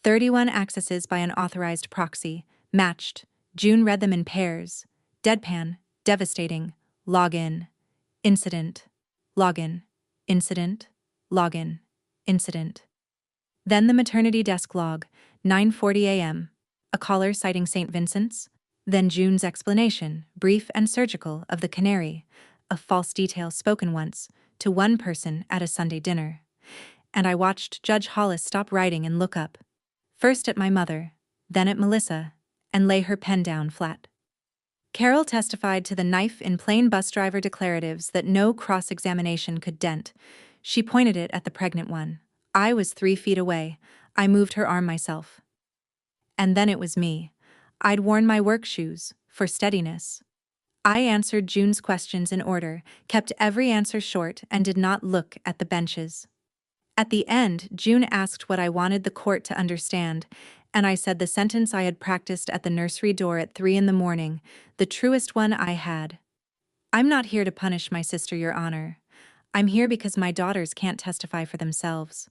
31 accesses by an authorized proxy, matched. June read them in pairs. Deadpan, devastating, login, incident, login, incident, login, incident. Then the maternity desk log, 9:40 a.m., a caller citing St. Vincent's. Then June's explanation, brief and surgical, of the canary, a false detail spoken once, to one person at a Sunday dinner. And I watched Judge Hollis stop writing and look up. First at my mother, then at Melissa, and lay her pen down flat. Carol testified to the knife in plain bus driver declaratives that no cross-examination could dent. She pointed it at the pregnant one. I was 3 feet away. I moved her arm myself. And then it was me. I'd worn my work shoes, for steadiness. I answered June's questions in order, kept every answer short, and did not look at the benches. At the end, June asked what I wanted the court to understand, and I said the sentence I had practiced at the nursery door at 3 a.m, the truest one I had. I'm not here to punish my sister, Your Honor. I'm here because my daughters can't testify for themselves.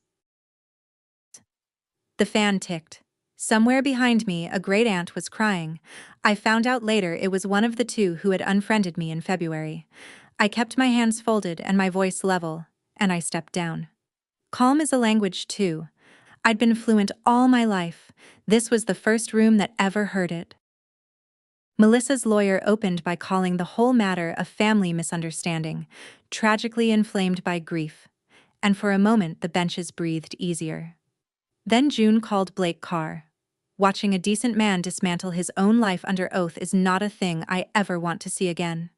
The fan ticked. Somewhere behind me, a great aunt was crying. I found out later it was one of the two who had unfriended me in February. I kept my hands folded and my voice level, and I stepped down. Calm is a language, too. I'd been fluent all my life. This was the first room that ever heard it. Melissa's lawyer opened by calling the whole matter a family misunderstanding, tragically inflamed by grief. And for a moment the benches breathed easier. Then June called Blake Carr. Watching a decent man dismantle his own life under oath is not a thing I ever want to see again.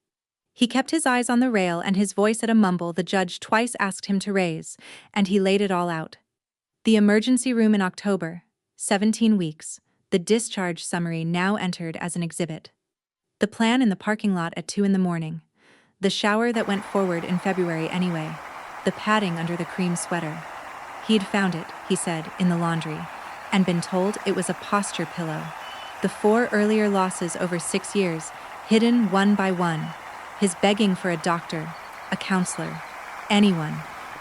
He kept his eyes on the rail and his voice at a mumble the judge twice asked him to raise, and he laid it all out. The emergency room in October, 17 weeks, the discharge summary now entered as an exhibit. The plan in the parking lot at 2 a.m, the shower that went forward in February anyway, the padding under the cream sweater. He'd found it, he said, in the laundry, and been told it was a posture pillow. The 4 earlier losses over 6 years, hidden one by one. His begging for a doctor, a counselor, anyone,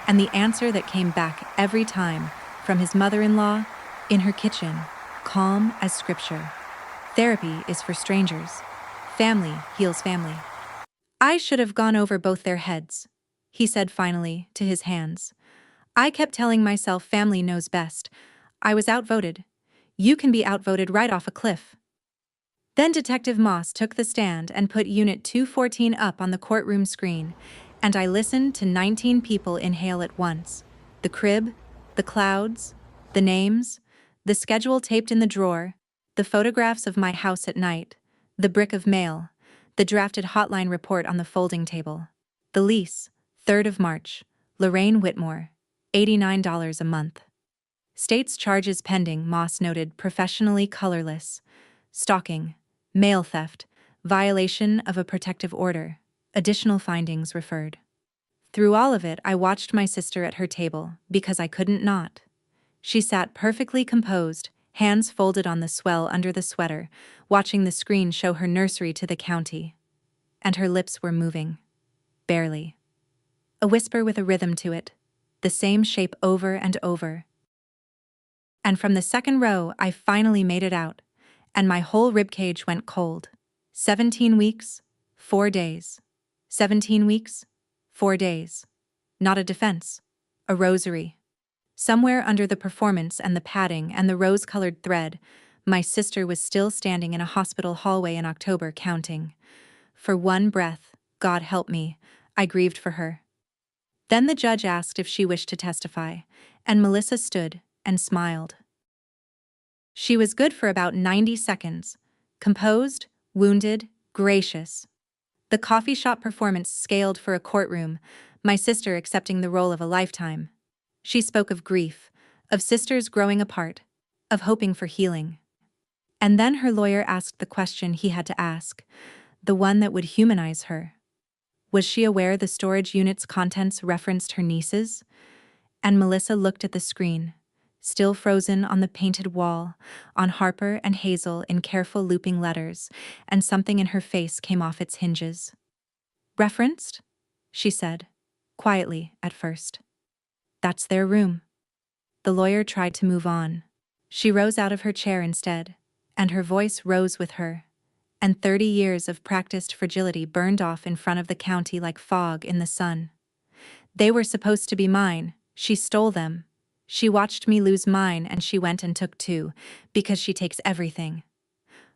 and the answer that came back every time, from his mother-in-law, in her kitchen, calm as scripture: therapy is for strangers. Family heals family. I should have gone over both their heads, he said finally, to his hands. I kept telling myself family knows best. I was outvoted. You can be outvoted right off a cliff. Then Detective Moss took the stand and put Unit 214 up on the courtroom screen, and I listened to 19 people inhale at once. The crib, the clouds, the names, the schedule taped in the drawer, the photographs of my house at night, the brick of mail, the drafted hotline report on the folding table. The lease, 3rd of March, Lorraine Whitmore, $89 a month. State's charges pending, Moss noted, professionally colorless. Stalking, mail theft, violation of a protective order. Additional findings referred. Through all of it, I watched my sister at her table, because I couldn't not. She sat perfectly composed, hands folded on the swell under the sweater, watching the screen show her nursery to the county. And her lips were moving. Barely. A whisper with a rhythm to it. The same shape over and over. And from the second row, I finally made it out, and my whole ribcage went cold. 17 weeks, 4 days. 17 weeks, 4 days. Not a defense. A rosary. Somewhere under the performance and the padding and the rose-colored thread, my sister was still standing in a hospital hallway in October, counting. For one breath, God help me, I grieved for her. Then the judge asked if she wished to testify, and Melissa stood and smiled. She was good for about 90 seconds, composed, wounded, gracious. The coffee shop performance scaled for a courtroom, my sister accepting the role of a lifetime. She spoke of grief, of sisters growing apart, of hoping for healing. And then her lawyer asked the question he had to ask, the one that would humanize her. Was she aware the storage unit's contents referenced her nieces? And Melissa looked at the screen, still frozen on the painted wall, on Harper and Hazel in careful looping letters, and something in her face came off its hinges. Referenced? She said, quietly at first. That's their room. The lawyer tried to move on. She rose out of her chair instead, and her voice rose with her, and 30 years of practiced fragility burned off in front of the county like fog in the sun. They were supposed to be mine. She stole them. She watched me lose mine, and she went and took 2, because she takes everything.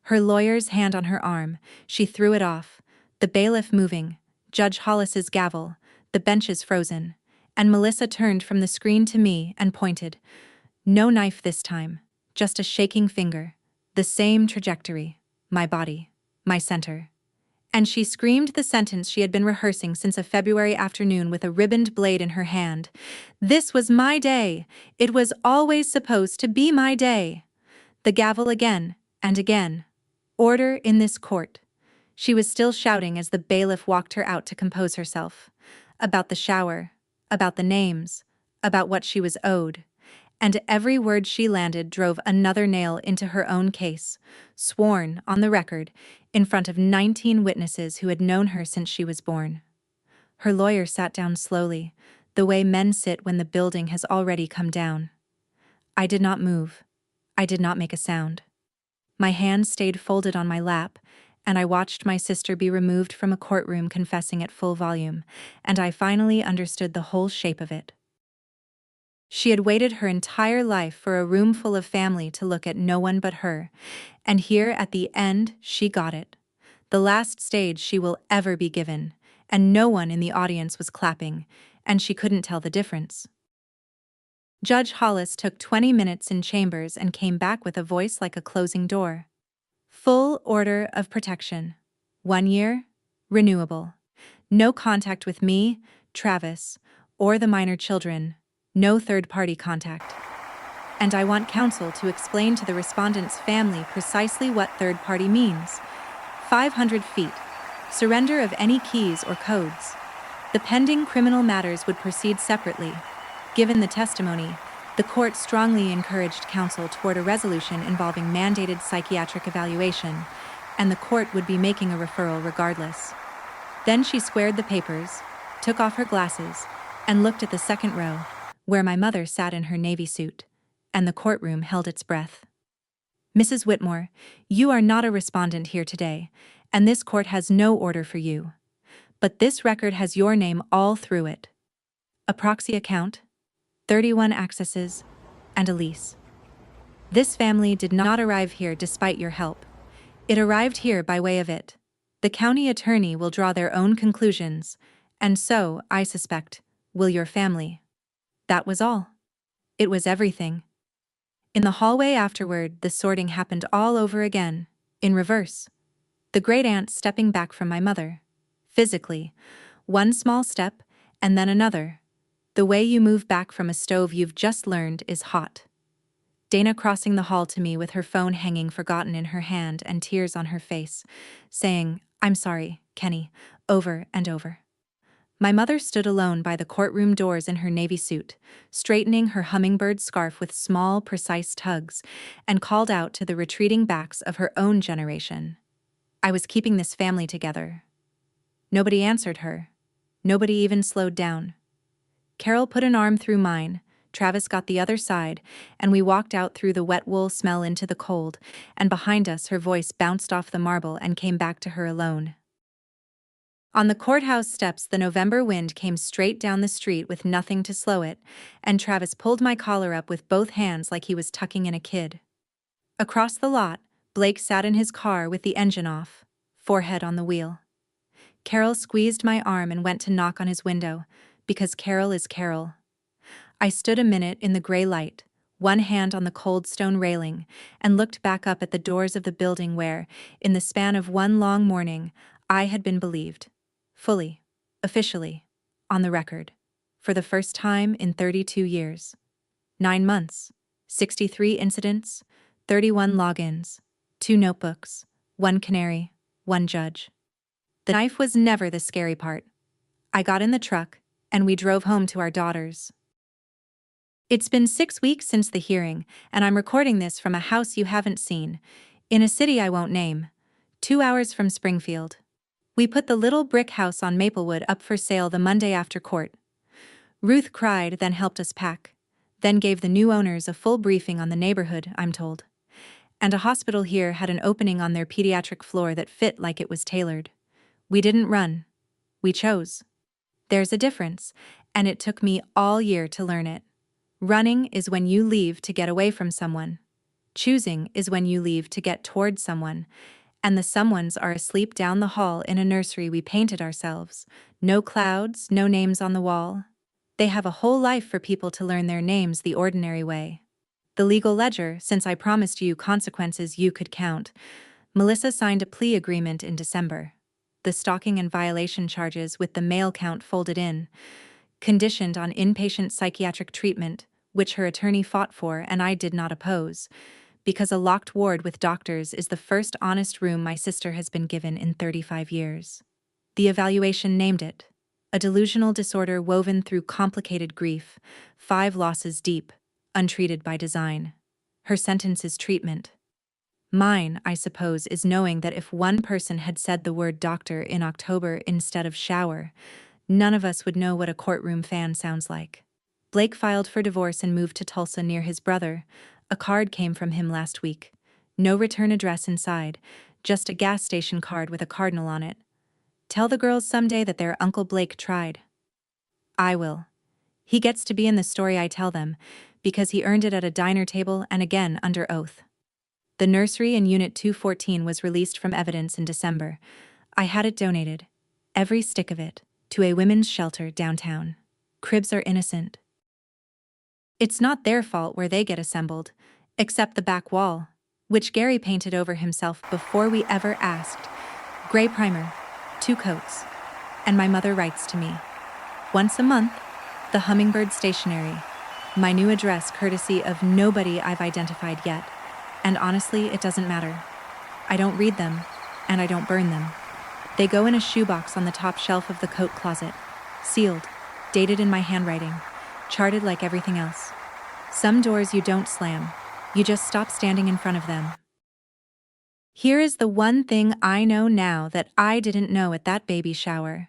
Her lawyer's hand on her arm, she threw it off, the bailiff moving, Judge Hollis's gavel, the benches frozen, and Melissa turned from the screen to me and pointed. No knife this time, just a shaking finger, the same trajectory, my body, my center. And she screamed the sentence she had been rehearsing since a February afternoon with a ribboned blade in her hand. This was my day. It was always supposed to be my day. The gavel again and again. Order in this court. She was still shouting as the bailiff walked her out to compose herself. About the shower, about the names, about what she was owed. And every word she landed drove another nail into her own case, sworn, on the record, in front of 19 witnesses who had known her since she was born. Her lawyer sat down slowly, the way men sit when the building has already come down. I did not move. I did not make a sound. My hands stayed folded on my lap, and I watched my sister be removed from a courtroom confessing at full volume, and I finally understood the whole shape of it. She had waited her entire life for a room full of family to look at no one but her, and here at the end she got it. The last stage she will ever be given, and no one in the audience was clapping, and she couldn't tell the difference. Judge Hollis took 20 minutes in chambers and came back with a voice like a closing door. Full order of protection. 1 year, renewable. No contact with me, Travis, or the minor children. No third-party contact. And I want counsel to explain to the respondent's family precisely what third-party means. 500 feet. Surrender of any keys or codes. The pending criminal matters would proceed separately. Given the testimony, the court strongly encouraged counsel toward a resolution involving mandated psychiatric evaluation, and the court would be making a referral regardless. Then she squared the papers, took off her glasses, and looked at the second row, where my mother sat in her navy suit, and the courtroom held its breath. Mrs. Whitmore, you are not a respondent here today, and this court has no order for you. But this record has your name all through it. A proxy account, 31 accesses, and a lease. This family did not arrive here despite your help. It arrived here by way of it. The county attorney will draw their own conclusions, and so, I suspect, will your family. That was all. It was everything. In the hallway afterward, the sorting happened all over again, in reverse. The great-aunt stepping back from my mother. Physically, one small step, and then another. The way you move back from a stove you've just learned is hot. Dana crossing the hall to me with her phone hanging forgotten in her hand and tears on her face, saying, "I'm sorry, Kenny," over and over. My mother stood alone by the courtroom doors in her navy suit, straightening her hummingbird scarf with small, precise tugs, and called out to the retreating backs of her own generation. I was keeping this family together. Nobody answered her. Nobody even slowed down. Carol put an arm through mine, Travis got the other side, and we walked out through the wet wool smell into the cold, and behind us her voice bounced off the marble and came back to her alone. On the courthouse steps, the November wind came straight down the street with nothing to slow it, and Travis pulled my collar up with both hands like he was tucking in a kid. Across the lot, Blake sat in his car with the engine off, forehead on the wheel. Carol squeezed my arm and went to knock on his window, because Carol is Carol. I stood a minute in the gray light, one hand on the cold stone railing, and looked back up at the doors of the building where, in the span of one long morning, I had been believed. Fully, officially, on the record, for the first time in 32 years. 9 months, 63 incidents, 31 logins, 2 notebooks, 1 canary, 1 judge. The knife was never the scary part. I got in the truck, and we drove home to our daughters. It's been 6 weeks since the hearing, and I'm recording this from a house you haven't seen, in a city I won't name, 2 hours from Springfield. We put the little brick house on Maplewood up for sale the Monday after court. Ruth cried, then helped us pack, then gave the new owners a full briefing on the neighborhood, I'm told. And a hospital here had an opening on their pediatric floor that fit like it was tailored. We didn't run. We chose. There's a difference, and it took me all year to learn it. Running is when you leave to get away from someone. Choosing is when you leave to get toward someone, and the someones are asleep down the hall in a nursery we painted ourselves. No clouds, no names on the wall. They have a whole life for people to learn their names the ordinary way. The legal ledger, since I promised you consequences you could count. Melissa signed a plea agreement in December. The stalking and violation charges with the male count folded in, conditioned on inpatient psychiatric treatment, which her attorney fought for and I did not oppose, because a locked ward with doctors is the first honest room my sister has been given in 35 years. The evaluation named it a delusional disorder woven through complicated grief, 5 losses deep, untreated by design. Her sentence is treatment. Mine, I suppose, is knowing that if one person had said the word doctor in October instead of shower, none of us would know what a courtroom fan sounds like. Blake filed for divorce and moved to Tulsa near his brother. A card came from him last week. No return address inside, just a gas station card with a cardinal on it. Tell the girls someday that their Uncle Blake tried. I will. He gets to be in the story I tell them, because he earned it at a diner table and again under oath. The nursery in Unit 214 was released from evidence in December. I had it donated, every stick of it, to a women's shelter downtown. Cribs are innocent. It's not their fault where they get assembled, except the back wall, which Gary painted over himself before we ever asked. Gray primer, 2 coats. And my mother writes to me. Once a month, the Hummingbird Stationery. My new address courtesy of nobody I've identified yet. And honestly, it doesn't matter. I don't read them, and I don't burn them. They go in a shoebox on the top shelf of the coat closet, sealed, dated in my handwriting, charted like everything else. Some doors you don't slam, you just stop standing in front of them. Here is the one thing I know now that I didn't know at that baby shower.